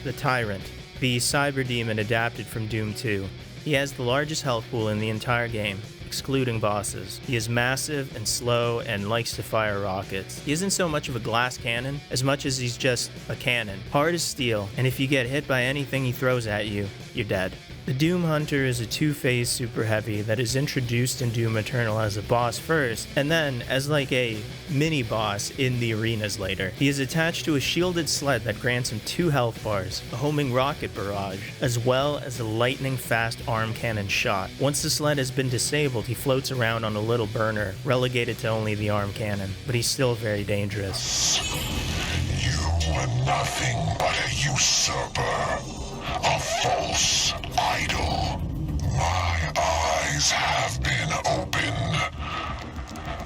Speaker 1: The Tyrant, the cyber demon adapted from Doom 2. He has the largest health pool in the entire game, excluding bosses. He is massive and slow and likes to fire rockets. He isn't so much of a glass cannon as much as he's just a cannon. Hard as steel, and if you get hit by anything he throws at you, you're dead. The Doom Hunter is a two-phase super heavy that is introduced in Doom Eternal as a boss first, and then as like a mini-boss in the arenas later. He is attached to a shielded sled that grants him 2 health bars, a homing rocket barrage, as well as a lightning-fast arm cannon shot. Once the sled has been disabled, he floats around on a little burner, relegated to only the arm cannon, but he's still very dangerous.
Speaker 3: You are nothing but a usurper. A false idol. My eyes have been opened.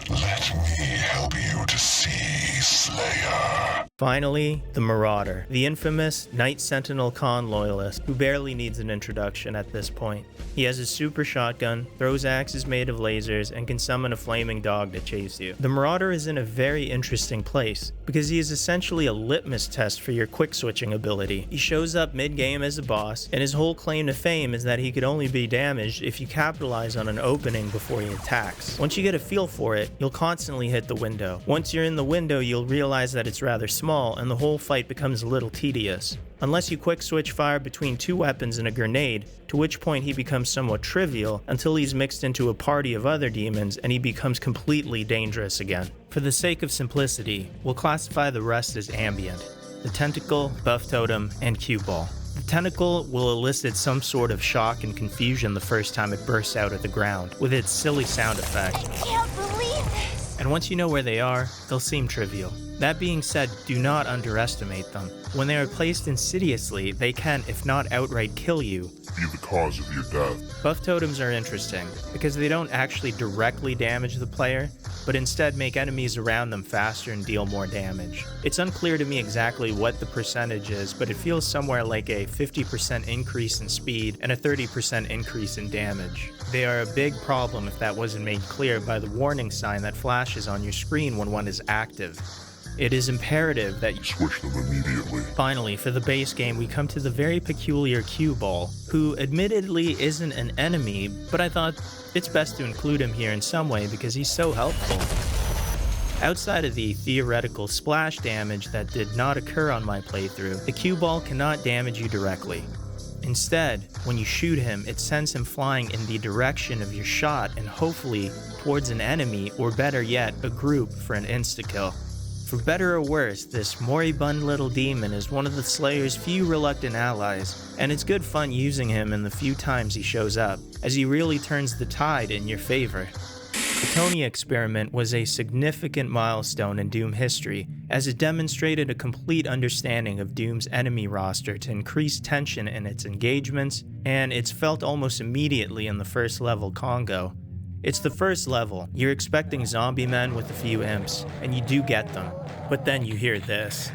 Speaker 3: Let me help you to see, Slayer.
Speaker 1: Finally, the Marauder, the infamous Knight Sentinel Con loyalist who barely needs an introduction at this point. He has a super shotgun, throws axes made of lasers, and can summon a flaming dog to chase you. The Marauder is in a very interesting place because he is essentially a litmus test for your quick switching ability. He shows up mid-game as a boss, and his whole claim to fame is that he could only be damaged if you capitalize on an opening before he attacks. Once you get a feel for it, you'll constantly hit the window. Once you're in the window, you'll realize that it's rather small, and the whole fight becomes a little tedious. Unless you quick switch fire between 2 weapons and a grenade, to which point he becomes somewhat trivial until he's mixed into a party of other demons and he becomes completely dangerous again. For the sake of simplicity, we'll classify the rest as ambient: the Tentacle, Buff Totem, and Cue Ball. The Tentacle will elicit some sort of shock and confusion the first time it bursts out of the ground, with its silly sound effect.
Speaker 8: I can't believe this!
Speaker 1: And once you know where they are, they'll seem trivial. That being said, do not underestimate them. When they are placed insidiously, they can, if not outright kill you,
Speaker 3: Be the cause of your death.
Speaker 1: Buff Totems are interesting, because they don't actually directly damage the player, but instead make enemies around them faster and deal more damage. It's unclear to me exactly what the percentage is, but it feels somewhere like a 50% increase in speed and a 30% increase in damage. They are a big problem if that wasn't made clear by the warning sign that flashes on your screen when one is active. It is imperative that you
Speaker 3: Switch them immediately.
Speaker 1: Finally, for the base game, we come to the very peculiar Cue Ball, who admittedly isn't an enemy, but I thought it's best to include him here in some way because he's so helpful. Outside of the theoretical splash damage that did not occur on my playthrough, the Cue Ball cannot damage you directly. Instead, when you shoot him, it sends him flying in the direction of your shot and hopefully towards an enemy, or better yet, a group for an insta-kill. For better or worse, this moribund little demon is one of the Slayer's few reluctant allies, and it's good fun using him in the few times he shows up, as he really turns the tide in your favor. The Tony experiment was a significant milestone in Doom history, as it demonstrated a complete understanding of Doom's enemy roster to increase tension in its engagements, and it's felt almost immediately in the first level Congo. It's the first level. You're expecting zombie men with a few imps, and you do get them. But then you hear this.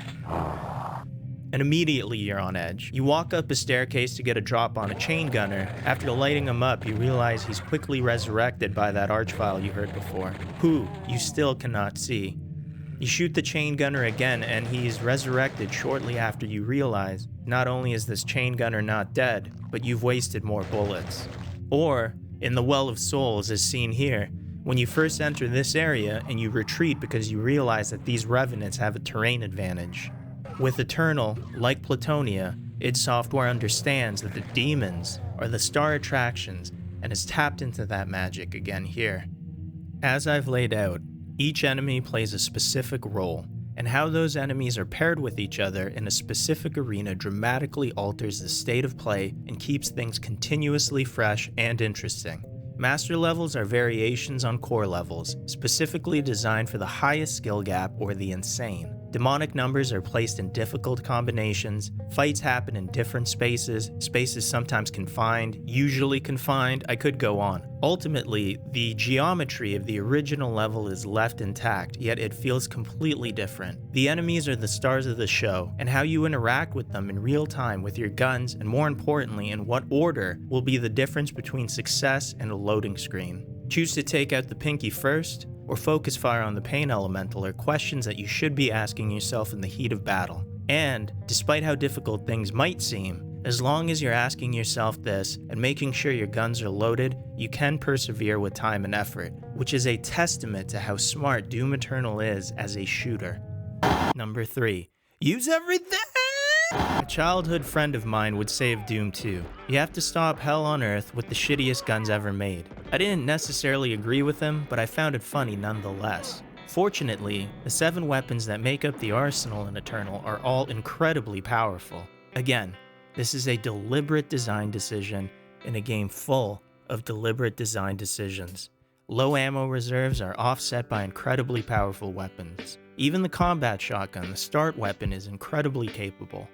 Speaker 1: And immediately you're on edge. You walk up a staircase to get a drop on a chain gunner. After lighting him up, you realize he's quickly resurrected by that archvile you heard before, who you still cannot see. You shoot the chain gunner again, and he's resurrected shortly after you realize not only is this chain gunner not dead, but you've wasted more bullets. Or, in the Well of Souls as seen here, when you first enter this area and you retreat because you realize that these revenants have a terrain advantage. With Eternal, like Platonia, id Software understands that the demons are the star attractions and has tapped into that magic again here. As I've laid out, each enemy plays a specific role, and how those enemies are paired with each other in a specific arena dramatically alters the state of play and keeps things continuously fresh and interesting. Master levels are variations on core levels, specifically designed for the highest skill gap or the insane. Demonic numbers are placed in difficult combinations, fights happen in different spaces, spaces sometimes confined, usually confined, I could go on. Ultimately, the geometry of the original level is left intact, yet it feels completely different. The enemies are the stars of the show, and how you interact with them in real time with your guns, and more importantly, in what order, will be the difference between success and a loading screen. Choose to take out the pinky first, or focus fire on the pain elemental are questions that you should be asking yourself in the heat of battle. And, despite how difficult things might seem, as long as you're asking yourself this and making sure your guns are loaded, you can persevere with time and effort, which is a testament to how smart Doom Eternal is as a shooter. Number 3. Use everything! A childhood friend of mine would say of Doom 2, you have to stop hell on earth with the shittiest guns ever made. I didn't necessarily agree with him, but I found it funny nonetheless. Fortunately, the 7 weapons that make up the arsenal in Eternal are all incredibly powerful. Again, this is a deliberate design decision in a game full of deliberate design decisions. Low ammo reserves are offset by incredibly powerful weapons. Even the combat shotgun, the start weapon, is incredibly capable.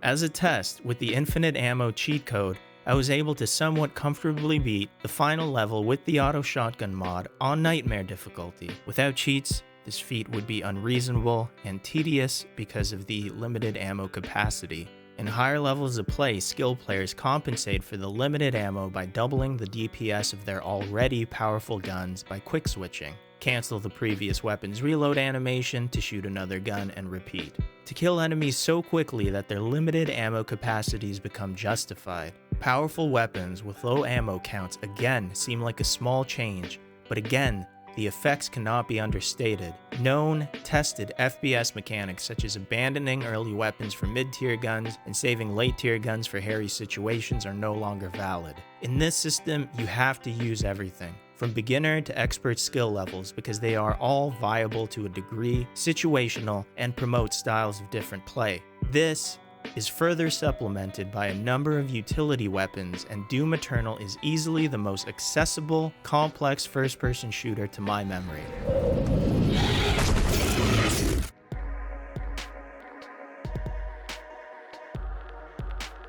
Speaker 1: As a test, with the infinite ammo cheat code, I was able to somewhat comfortably beat the final level with the auto shotgun mod on Nightmare difficulty. Without cheats, this feat would be unreasonable and tedious because of the limited ammo capacity. In higher levels of play, skill players compensate for the limited ammo by doubling the DPS of their already powerful guns by quick switching. Cancel the previous weapon's reload animation to shoot another gun and repeat. To kill enemies so quickly that their limited ammo capacities become justified. Powerful weapons with low ammo counts again seem like a small change, but again, the effects cannot be understated. Known, tested FPS mechanics such as abandoning early weapons for mid-tier guns and saving late-tier guns for hairy situations are no longer valid. In this system, you have to use everything, from beginner to expert skill levels, because they are all viable to a degree, situational, and promote styles of different play. This is further supplemented by a number of utility weapons, and Doom Eternal is easily the most accessible, complex first-person shooter to my memory.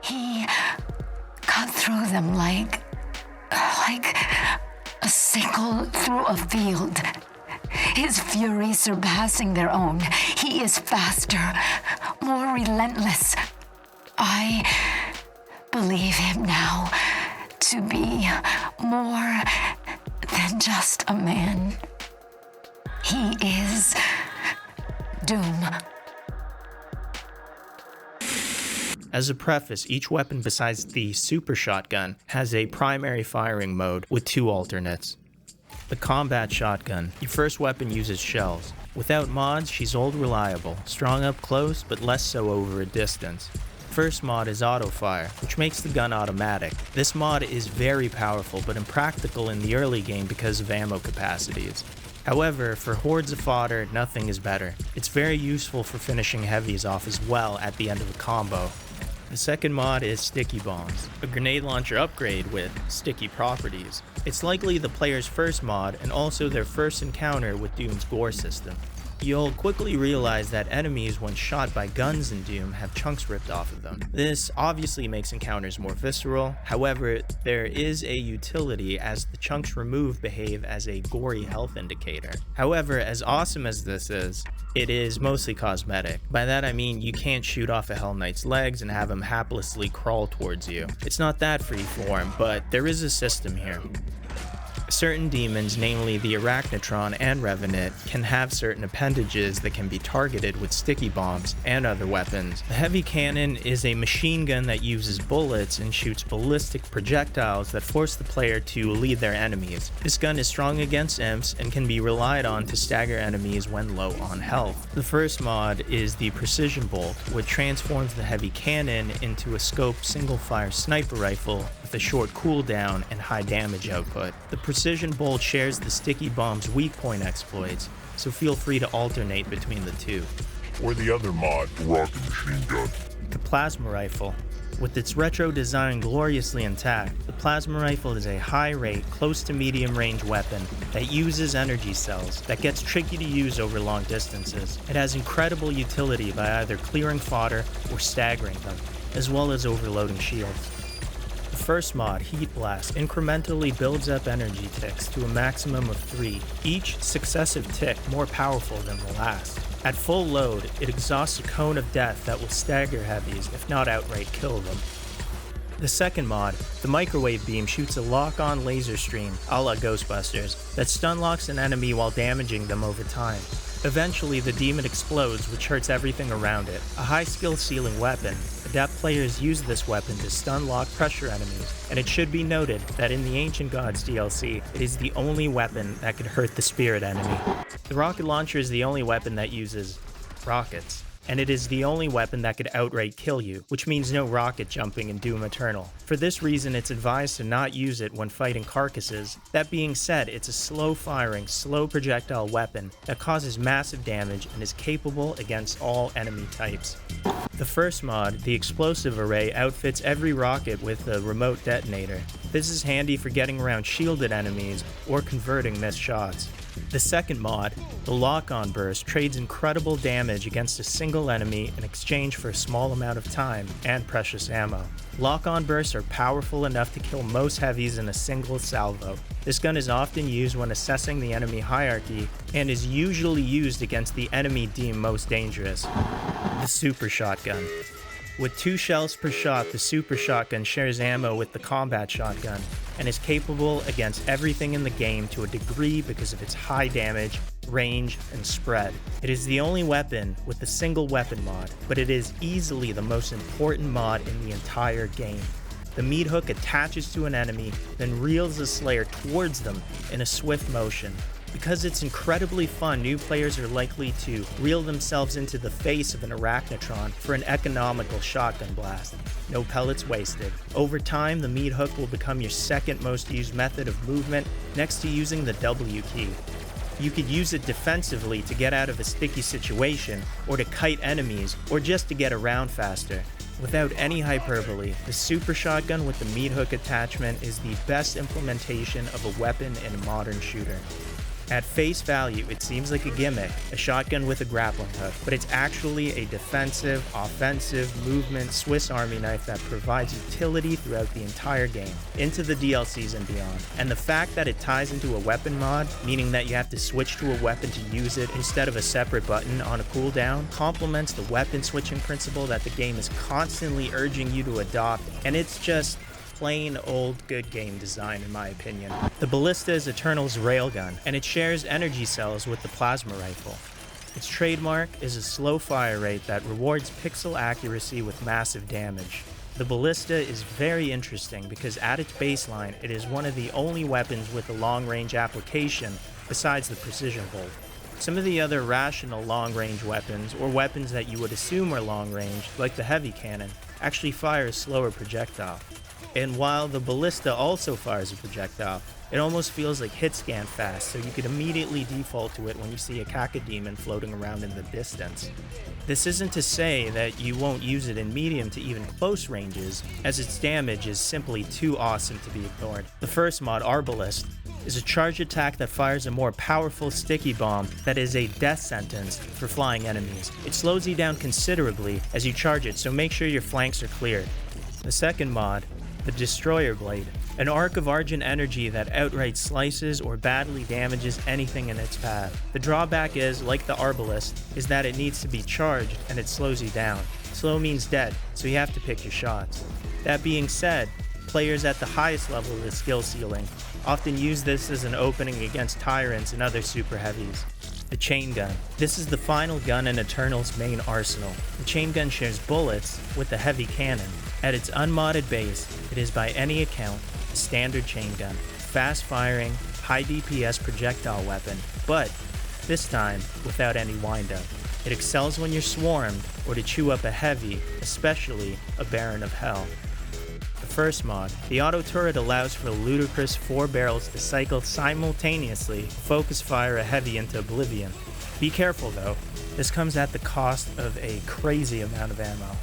Speaker 8: He cut through them like a sickle through a field. His fury surpassing their own. He is faster, more relentless. I believe him now to be more than just a man. He is Doom.
Speaker 1: As a preface, each weapon besides the super shotgun has a primary firing mode with 2 alternates. The combat shotgun, your first weapon uses shells. Without mods, she's old reliable, strong up close but less so over a distance. First mod is auto fire, which makes the gun automatic. This mod is very powerful but impractical in the early game because of ammo capacities. However, for hordes of fodder, nothing is better. It's very useful for finishing heavies off as well at the end of a combo. The second mod is Sticky Bombs, a grenade launcher upgrade with sticky properties. It's likely the player's first mod and also their first encounter with Doom's gore system. You'll quickly realize that enemies when shot by guns in Doom have chunks ripped off of them. This obviously makes encounters more visceral, however, there is a utility as the chunks removed behave as a gory health indicator. However, as awesome as this is, it is mostly cosmetic. By that I mean you can't shoot off a Hell Knight's legs and have him haplessly crawl towards you. It's not that freeform, but there is a system here. Certain demons, namely the Arachnotron and Revenant, can have certain appendages that can be targeted with sticky bombs and other weapons. The heavy cannon is a machine gun that uses bullets and shoots ballistic projectiles that force the player to lead their enemies. This gun is strong against imps and can be relied on to stagger enemies when low on health. The first mod is the Precision Bolt, which transforms the heavy cannon into a scoped single-fire sniper rifle with a short cooldown and high damage output. The Precision Bolt shares the Sticky Bomb's weak point exploits, so feel free to alternate between the two.
Speaker 3: Or the other mod, Rocket Machine Gun.
Speaker 1: The Plasma Rifle. With its retro design gloriously intact, the plasma rifle is a high-rate, close to medium-range weapon that uses energy cells that gets tricky to use over long distances. It has incredible utility by either clearing fodder or staggering them, as well as overloading shields. The first mod, Heat Blast, incrementally builds up energy ticks to a maximum of 3, each successive tick more powerful than the last. At full load, it exhausts a cone of death that will stagger heavies, if not outright kill them. The second mod, the Microwave Beam, shoots a lock-on laser stream, a la Ghostbusters, that stun locks an enemy while damaging them over time. Eventually, the demon explodes, which hurts everything around it. A high skill ceiling weapon, adept players use this weapon to stun lock pressure enemies, and it should be noted that in the Ancient Gods DLC, it is the only weapon that could hurt the spirit enemy. The rocket launcher is the only weapon that uses rockets, and it is the only weapon that could outright kill you, which means no rocket jumping in Doom Eternal. For this reason, it's advised to not use it when fighting carcasses. That being said, it's a slow-firing, slow projectile weapon that causes massive damage and is capable against all enemy types. The first mod, the Explosive Array, outfits every rocket with a remote detonator. This is handy for getting around shielded enemies or converting missed shots. The second mod, the Lock-On Burst, trades incredible damage against a single enemy in exchange for a small amount of time and precious ammo. Lock-On Bursts are powerful enough to kill most heavies in a single salvo. This gun is often used when assessing the enemy hierarchy and is usually used against the enemy deemed most dangerous. The Super Shotgun. With 2 shells per shot, the Super Shotgun shares ammo with the Combat Shotgun and is capable against everything in the game to a degree because of its high damage, range, and spread. It is the only weapon with the single weapon mod, but it is easily the most important mod in the entire game. The meat hook attaches to an enemy, then reels the slayer towards them in a swift motion. Because it's incredibly fun, new players are likely to reel themselves into the face of an arachnotron for an economical shotgun blast. No pellets wasted. Over time, the meat hook will become your second most used method of movement, next to using the W key. You could use it defensively to get out of a sticky situation, or to kite enemies, or just to get around faster. Without any hyperbole, the Super Shotgun with the meat hook attachment is the best implementation of a weapon in a modern shooter. At face value, it seems like a gimmick, a shotgun with a grappling hook, but it's actually a defensive, offensive, movement Swiss Army knife that provides utility throughout the entire game, into the DLCs and beyond. And the fact that it ties into a weapon mod, meaning that you have to switch to a weapon to use it instead of a separate button on a cooldown, complements the weapon switching principle that the game is constantly urging you to adopt, and it's just plain old good game design in my opinion. The Ballista is Eternal's railgun, and it shares energy cells with the plasma rifle. Its trademark is a slow fire rate that rewards pixel accuracy with massive damage. The Ballista is very interesting because at its baseline, it is one of the only weapons with a long-range application besides the precision bolt. Some of the other rational long-range weapons, or weapons that you would assume are long-range, like the heavy cannon, actually fire a slower projectile. And while the Ballista also fires a projectile, it almost feels like hit scan fast, so you could immediately default to it when you see a cacodemon floating around in the distance. This isn't to say that you won't use it in medium to even close ranges, as its damage is simply too awesome to be ignored. The first mod, Arbalist, is a charge attack that fires a more powerful sticky bomb that is a death sentence for flying enemies. It slows you down considerably as you charge it, so make sure your flanks are cleared. The second mod, the Destroyer Blade, an arc of Argent energy that outright slices or badly damages anything in its path. The drawback is, like the Arbalist, is that it needs to be charged and it slows you down. Slow means dead, so you have to pick your shots. That being said, players at the highest level of the skill ceiling often use this as an opening against tyrants and other super heavies. The Chain Gun. This is the final gun in Eternal's main arsenal. The Chain Gun shares bullets with the heavy cannon. At its unmodded base, it is by any account a standard chain gun, fast-firing, high DPS projectile weapon, but this time without any windup. It excels when you're swarmed or to chew up a heavy, especially a Baron of Hell. The first mod, the auto turret allows for a ludicrous 4 barrels to cycle simultaneously, focus fire a heavy into oblivion. Be careful though, this comes at the cost of a crazy amount of ammo.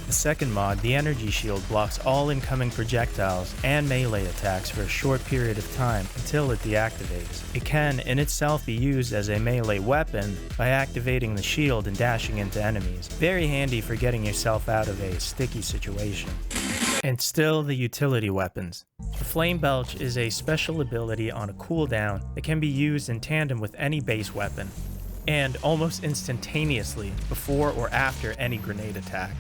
Speaker 1: The second mod, the energy shield, blocks all incoming projectiles and melee attacks for a short period of time until it deactivates. It can, in itself, be used as a melee weapon by activating the shield and dashing into enemies. Very handy for getting yourself out of a sticky situation. And still, the utility weapons. The Flame Belch is a special ability on a cooldown that can be used in tandem with any base weapon, and almost instantaneously before or after any grenade attack.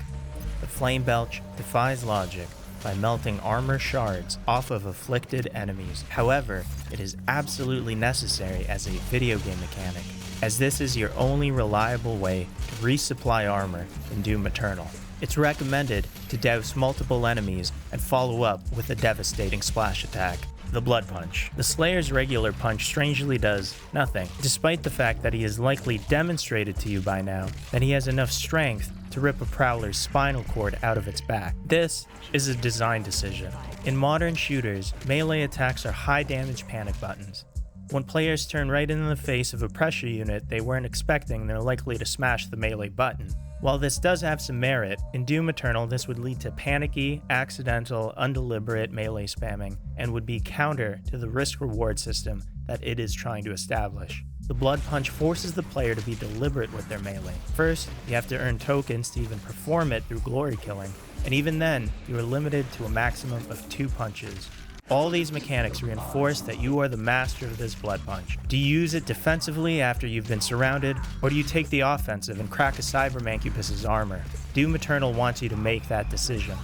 Speaker 1: The Flame Belch defies logic by melting armor shards off of afflicted enemies. However, it is absolutely necessary as a video game mechanic, as this is your only reliable way to resupply armor in Doom Eternal. It's recommended to douse multiple enemies and follow up with a devastating splash attack. The Blood Punch. The Slayer's regular punch strangely does nothing, despite the fact that he has likely demonstrated to you by now that he has enough strength to rip a Prowler's spinal cord out of its back. This is a design decision. In modern shooters, melee attacks are high damage panic buttons. When players turn right in the face of a pressure unit they weren't expecting, they're likely to smash the melee button. While this does have some merit, in Doom Eternal this would lead to panicky, accidental, undeliberate melee spamming, and would be counter to the risk-reward system that it is trying to establish. The Blood Punch forces the player to be deliberate with their melee. First, you have to earn tokens to even perform it through glory killing, and even then, you are limited to a maximum of 2 punches. All these mechanics reinforce that you are the master of this Blood Punch. Do you use it defensively after you've been surrounded, or do you take the offensive and crack a Cyber Mancubus's armor? Doom Eternal wants you to make that decision.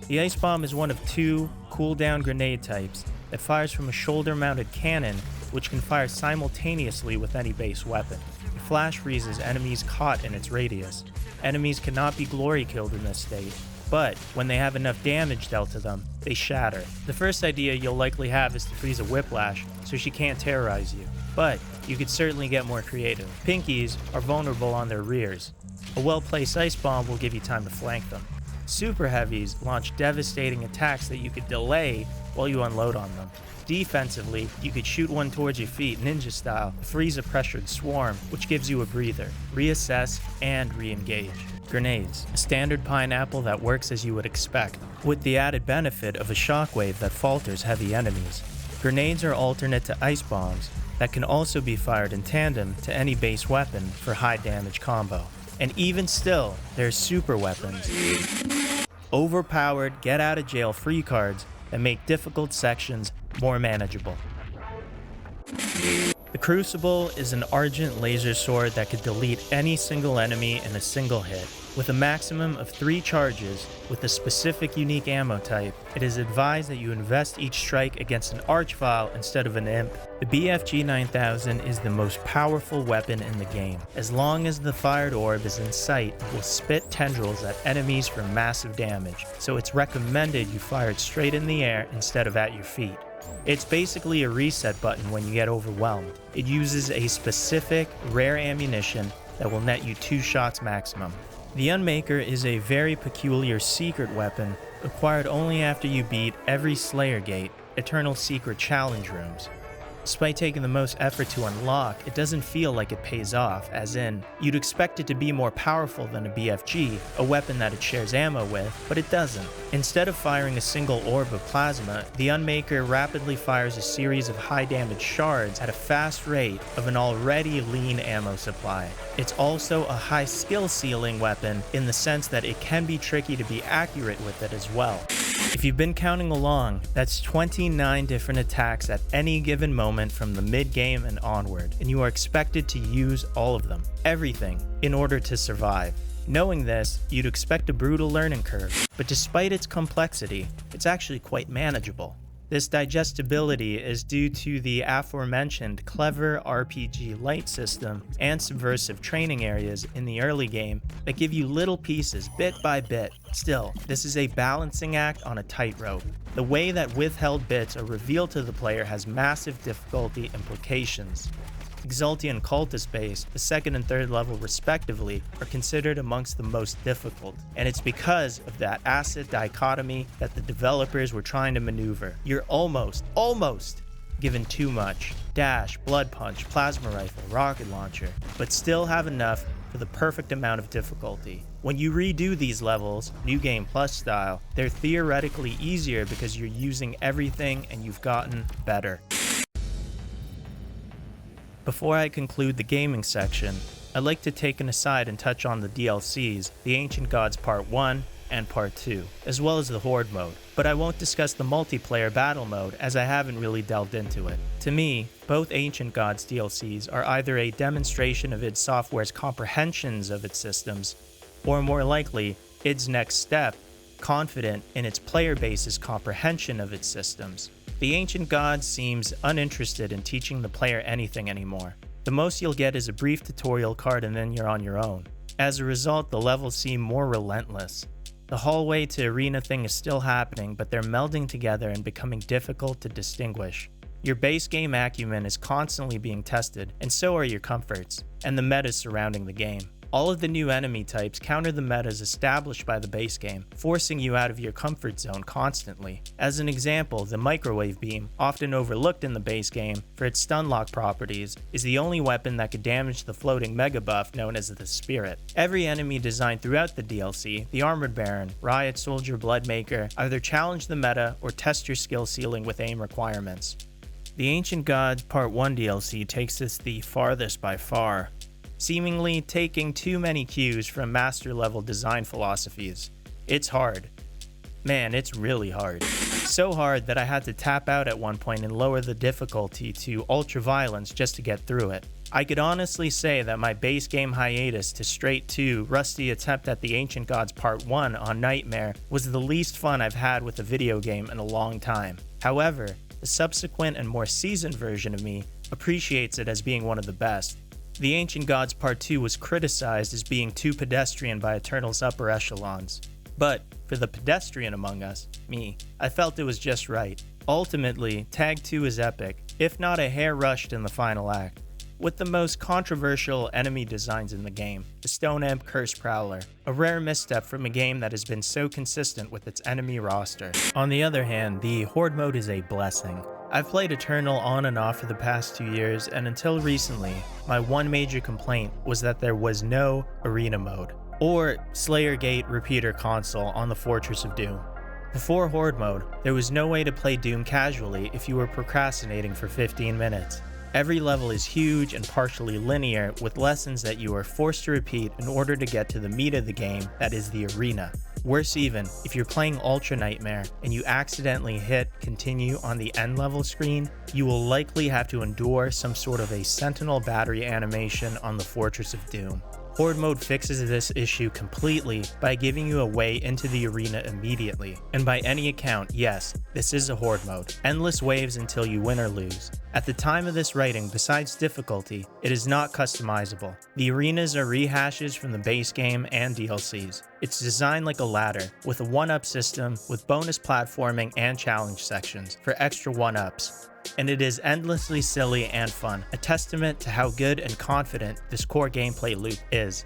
Speaker 1: The Ice Bomb is one of 2 cooldown grenade types that fires from a shoulder-mounted cannon which can fire simultaneously with any base weapon. It flash freezes enemies caught in its radius. Enemies cannot be glory killed in this state, but when they have enough damage dealt to them, they shatter. The first idea you'll likely have is to freeze a Whiplash so she can't terrorize you, but you could certainly get more creative. Pinkies are vulnerable on their rears. A well-placed Ice Bomb will give you time to flank them. Super Heavies launch devastating attacks that you could delay while you unload on them. Defensively, you could shoot one towards your feet, ninja style, freeze a pressured swarm, which gives you a breather, reassess, and re-engage. Grenades, a standard pineapple that works as you would expect, with the added benefit of a shockwave that falters heavy enemies. Grenades are alternate to Ice Bombs that can also be fired in tandem to any base weapon for high damage combo. And even still, they're super weapons. Overpowered, get out of jail free cards that make difficult sections more manageable. The Crucible is an Argent laser sword that could delete any single enemy in a single hit. With a maximum of 3 charges with a specific unique ammo type, it is advised that you invest each strike against an Archvile instead of an Imp. The BFG 9000 is the most powerful weapon in the game. As long as the fired orb is in sight, it will spit tendrils at enemies for massive damage, so it's recommended you fire it straight in the air instead of at your feet. It's basically a reset button when you get overwhelmed. It uses a specific, rare ammunition that will net you 2 shots maximum. The Unmaker is a very peculiar secret weapon acquired only after you beat every Slayer Gate, Eternal Secret Challenge rooms. Despite taking the most effort to unlock, it doesn't feel like it pays off, as in, you'd expect it to be more powerful than a BFG, a weapon that it shares ammo with, but it doesn't. Instead of firing a single orb of plasma, the Unmaker rapidly fires a series of high damage shards at a fast rate of an already lean ammo supply. It's also a high skill ceiling weapon in the sense that it can be tricky to be accurate with it as well. If you've been counting along, that's 29 different attacks at any given moment from the mid-game and onward, and you are expected to use all of them, everything, in order to survive. Knowing this, you'd expect a brutal learning curve, but despite its complexity, it's actually quite manageable. This digestibility is due to the aforementioned clever RPG light system and subversive training areas in the early game that give you little pieces bit by bit. Still, this is a balancing act on a tightrope. The way that withheld bits are revealed to the player has massive difficulty implications. Exaltian Cultist Base, the 2nd and 3rd level respectively, are considered amongst the most difficult, and it's because of that acid dichotomy that the developers were trying to maneuver. You're almost given too much. Dash, Blood Punch, Plasma Rifle, Rocket Launcher, but still have enough for for the perfect amount of difficulty. When you redo these levels, New Game Plus style, they're theoretically easier because you're using everything and you've gotten better. Before I conclude the gaming section, I'd like to take an aside and touch on the DLCs, The Ancient Gods Part 1 and Part 2, as well as the Horde mode, but I won't discuss the multiplayer battle mode as I haven't really delved into it. To me, both Ancient Gods DLCs are either a demonstration of id Software's comprehensions of its systems, or more likely, id's next step, confident in its player base's comprehension of its systems. The Ancient Gods seems uninterested in teaching the player anything anymore. The most you'll get is a brief tutorial card and then you're on your own. As a result, the levels seem more relentless. The hallway to arena thing is still happening, but they're melding together and becoming difficult to distinguish. Your base game acumen is constantly being tested, and so are your comforts, and the metas surrounding the game. All of the new enemy types counter the metas established by the base game, forcing you out of your comfort zone constantly. As an example, the microwave beam, often overlooked in the base game for its stun lock properties, is the only weapon that could damage the floating mega buff known as the Spirit. Every enemy designed throughout the DLC, the Armored Baron, Riot Soldier, Bloodmaker, either challenge the meta or test your skill ceiling with aim requirements. The Ancient Gods Part 1 DLC takes this the farthest by far, seemingly taking too many cues from master-level design philosophies. It's hard. Man, it's really hard. So hard that I had to tap out at one point and lower the difficulty to ultra violence just to get through it. I could honestly say that my base game hiatus to straight to rusty attempt at the Ancient Gods Part 1 on Nightmare was the least fun I've had with a video game in a long time. However, the subsequent and more seasoned version of me appreciates it as being one of the best. The Ancient Gods Part 2 was criticized as being too pedestrian by Eternal's upper echelons. But, for the pedestrian among us, me, I felt it was just right. Ultimately, Tag 2 is epic, if not a hair rushed in the final act, with the most controversial enemy designs in the game, the Stone Imp Curse Prowler, a rare misstep from a game that has been so consistent with its enemy roster. On the other hand, the Horde mode is a blessing. I've played Eternal on and off for the past 2 years, and until recently, my one major complaint was that there was no arena mode, or Slayer Gate repeater console on the Fortress of Doom. Before Horde mode, there was no way to play Doom casually if you were procrastinating for 15 minutes. Every level is huge and partially linear, with lessons that you are forced to repeat in order to get to the meat of the game, that is the arena. Worse even, if you're playing Ultra Nightmare and you accidentally hit continue on the end level screen, you will likely have to endure some sort of a Sentinel battery animation on the Fortress of Doom. Horde mode fixes this issue completely by giving you a way into the arena immediately. And by any account, yes, this is a Horde mode. Endless waves until you win or lose. At the time of this writing, besides difficulty, it is not customizable. The arenas are rehashes from the base game and DLCs. It's designed like a ladder, with a 1-up system with bonus platforming and challenge sections for extra 1-ups. And it is endlessly silly and fun, a testament to how good and confident this core gameplay loop is.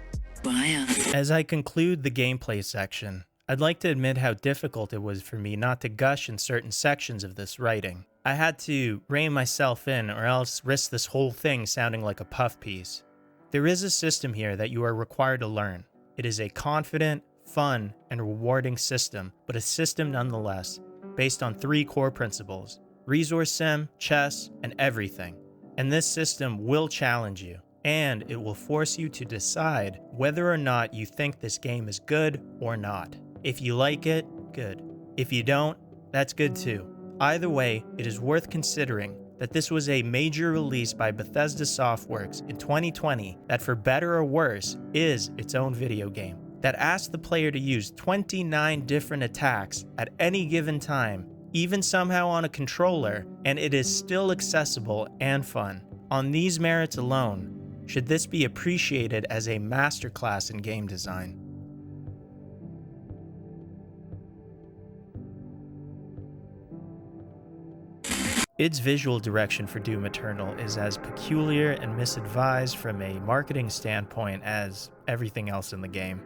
Speaker 1: As I conclude the gameplay section, I'd like to admit how difficult it was for me not to gush in certain sections of this writing. I had to rein myself in or else risk this whole thing sounding like a puff piece. There is a system here that you are required to learn. It is a confident, fun, and rewarding system, but a system nonetheless, based on 3 core principles: resource sim, chess, and everything. And this system will challenge you, and it will force you to decide whether or not you think this game is good or not. If you like it, good. If you don't, that's good too. Either way, it is worth considering that this was a major release by Bethesda Softworks in 2020 that, for better or worse, is its own video game, that asks the player to use 29 different attacks at any given time, even somehow on a controller, and it is still accessible and fun. On these merits alone, should this be appreciated as a masterclass in game design. Id's visual direction for Doom Eternal is as peculiar and misadvised from a marketing standpoint as everything else in the game.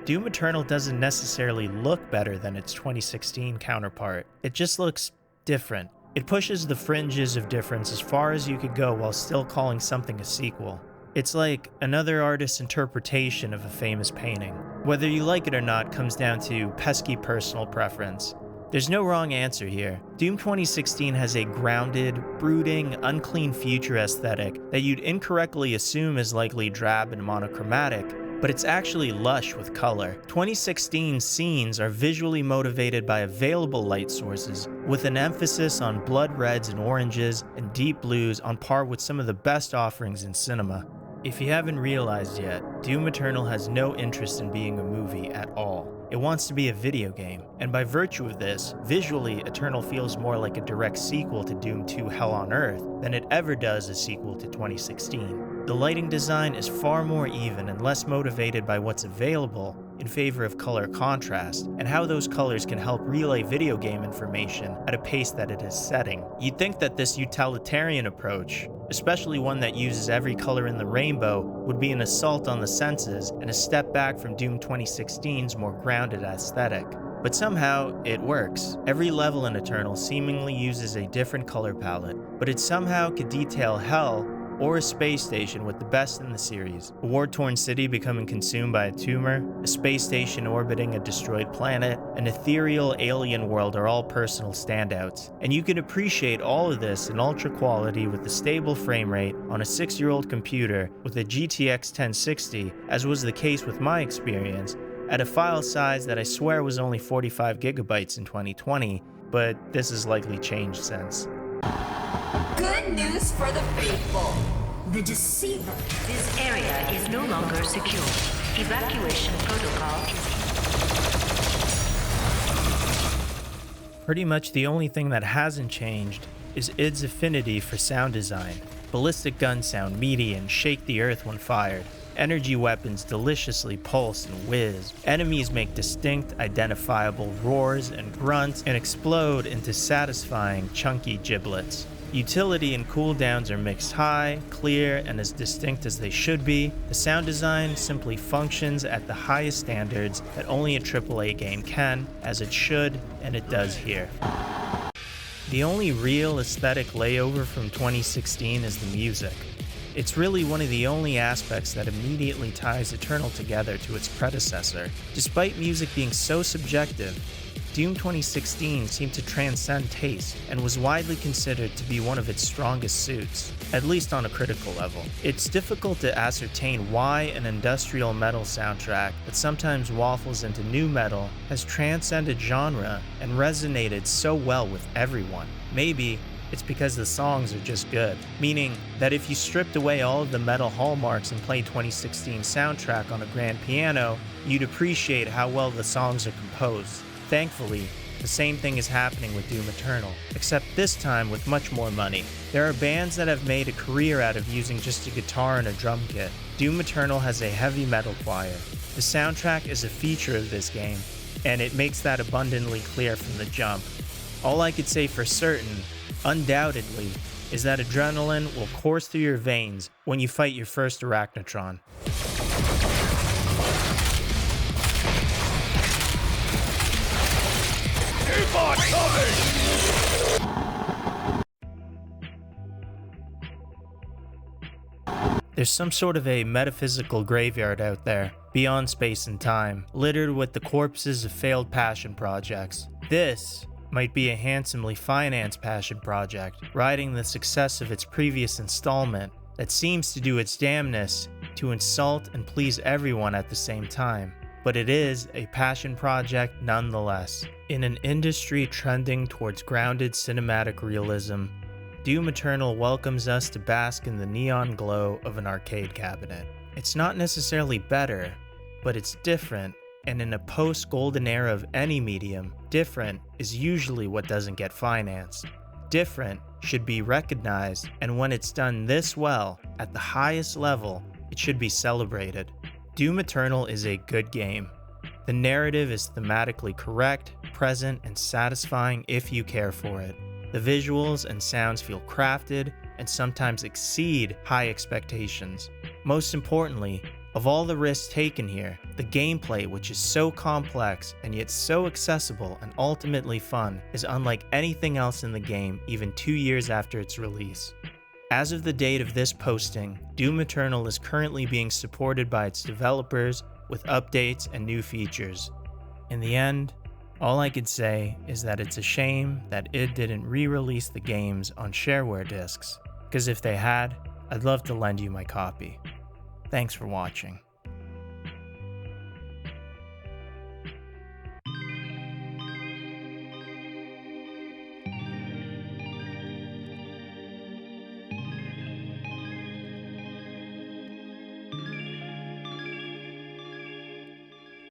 Speaker 1: Doom Eternal doesn't necessarily look better than its 2016 counterpart. It just looks different. It pushes the fringes of difference as far as you could go while still calling something a sequel. It's like another artist's interpretation of a famous painting. Whether you like it or not comes down to pesky personal preference. There's no wrong answer here. Doom 2016 has a grounded, brooding, unclean future aesthetic that you'd incorrectly assume is likely drab and monochromatic, but it's actually lush with color. 2016's scenes are visually motivated by available light sources, with an emphasis on blood reds and oranges and deep blues on par with some of the best offerings in cinema. If you haven't realized yet, Doom Eternal has no interest in being a movie at all. It wants to be a video game, and by virtue of this, visually, Eternal feels more like a direct sequel to Doom 2 Hell on Earth than it ever does a sequel to 2016. The lighting design is far more even and less motivated by what's available in favor of color contrast, and how those colors can help relay video game information at a pace that it is setting. You'd think that this utilitarian approach, especially one that uses every color in the rainbow, would be an assault on the senses and a step back from Doom 2016's more grounded aesthetic. But somehow, it works. Every level in Eternal seemingly uses a different color palette, but it somehow could detail hell or a space station with the best in the series. A war-torn city becoming consumed by a tumor, a space station orbiting a destroyed planet, an ethereal alien world are all personal standouts. And you can appreciate all of this in ultra quality with a stable frame rate on a 6-year-old computer with a GTX 1060, as was the case with my experience, at a file size that I swear was only 45 gigabytes in 2020, but this has likely changed since.
Speaker 9: Good news for the faithful. The Deceiver. This area is no longer secure. Evacuation protocol is...
Speaker 1: Pretty much the only thing that hasn't changed is id's affinity for sound design. Ballistic guns sound meaty and shake the earth when fired. Energy weapons deliciously pulse and whiz. Enemies make distinct, identifiable roars and grunts and explode into satisfying, chunky giblets. Utility and cooldowns are mixed high, clear, and as distinct as they should be. The sound design simply functions at the highest standards that only a AAA game can, as it should, and it does here. The only real aesthetic layover from 2016 is the music. It's really one of the only aspects that immediately ties Eternal together to its predecessor. Despite music being so subjective, Doom 2016 seemed to transcend taste and was widely considered to be one of its strongest suits, at least on a critical level. It's difficult to ascertain why an industrial metal soundtrack that sometimes waffles into nu metal has transcended genre and resonated so well with everyone. Maybe it's because the songs are just good, meaning that if you stripped away all of the metal hallmarks and played 2016 soundtrack on a grand piano, you'd appreciate how well the songs are composed. Thankfully, the same thing is happening with Doom Eternal, except this time with much more money. There are bands that have made a career out of using just a guitar and a drum kit. Doom Eternal has a heavy metal choir. The soundtrack is a feature of this game, and it makes that abundantly clear from the jump. All I could say for certain, undoubtedly, is that adrenaline will course through your veins when you fight your first Arachnotron.
Speaker 3: Keep on coming!
Speaker 1: There's some sort of a metaphysical graveyard out there, beyond space and time, littered with the corpses of failed passion projects. This might be a handsomely financed passion project, riding the success of its previous installment that seems to do its damnness to insult and please everyone at the same time. But it is a passion project nonetheless. In an industry trending towards grounded cinematic realism, Doom Eternal welcomes us to bask in the neon glow of an arcade cabinet. It's not necessarily better, but it's different, and in a post-golden era of any medium, different is usually what doesn't get financed. Different should be recognized, and when it's done this well, at the highest level, it should be celebrated. Doom Eternal is a good game. The narrative is thematically correct, present, and satisfying if you care for it. The visuals and sounds feel crafted and sometimes exceed high expectations. Most importantly, of all the risks taken here, the gameplay, which is so complex and yet so accessible and ultimately fun, is unlike anything else in the game even 2 years after its release. As of the date of this posting, Doom Eternal is currently being supported by its developers with updates and new features. In the end, all I could say is that it's a shame that id didn't re-release the games on shareware discs, because if they had, I'd love to lend you my copy. Thanks for watching.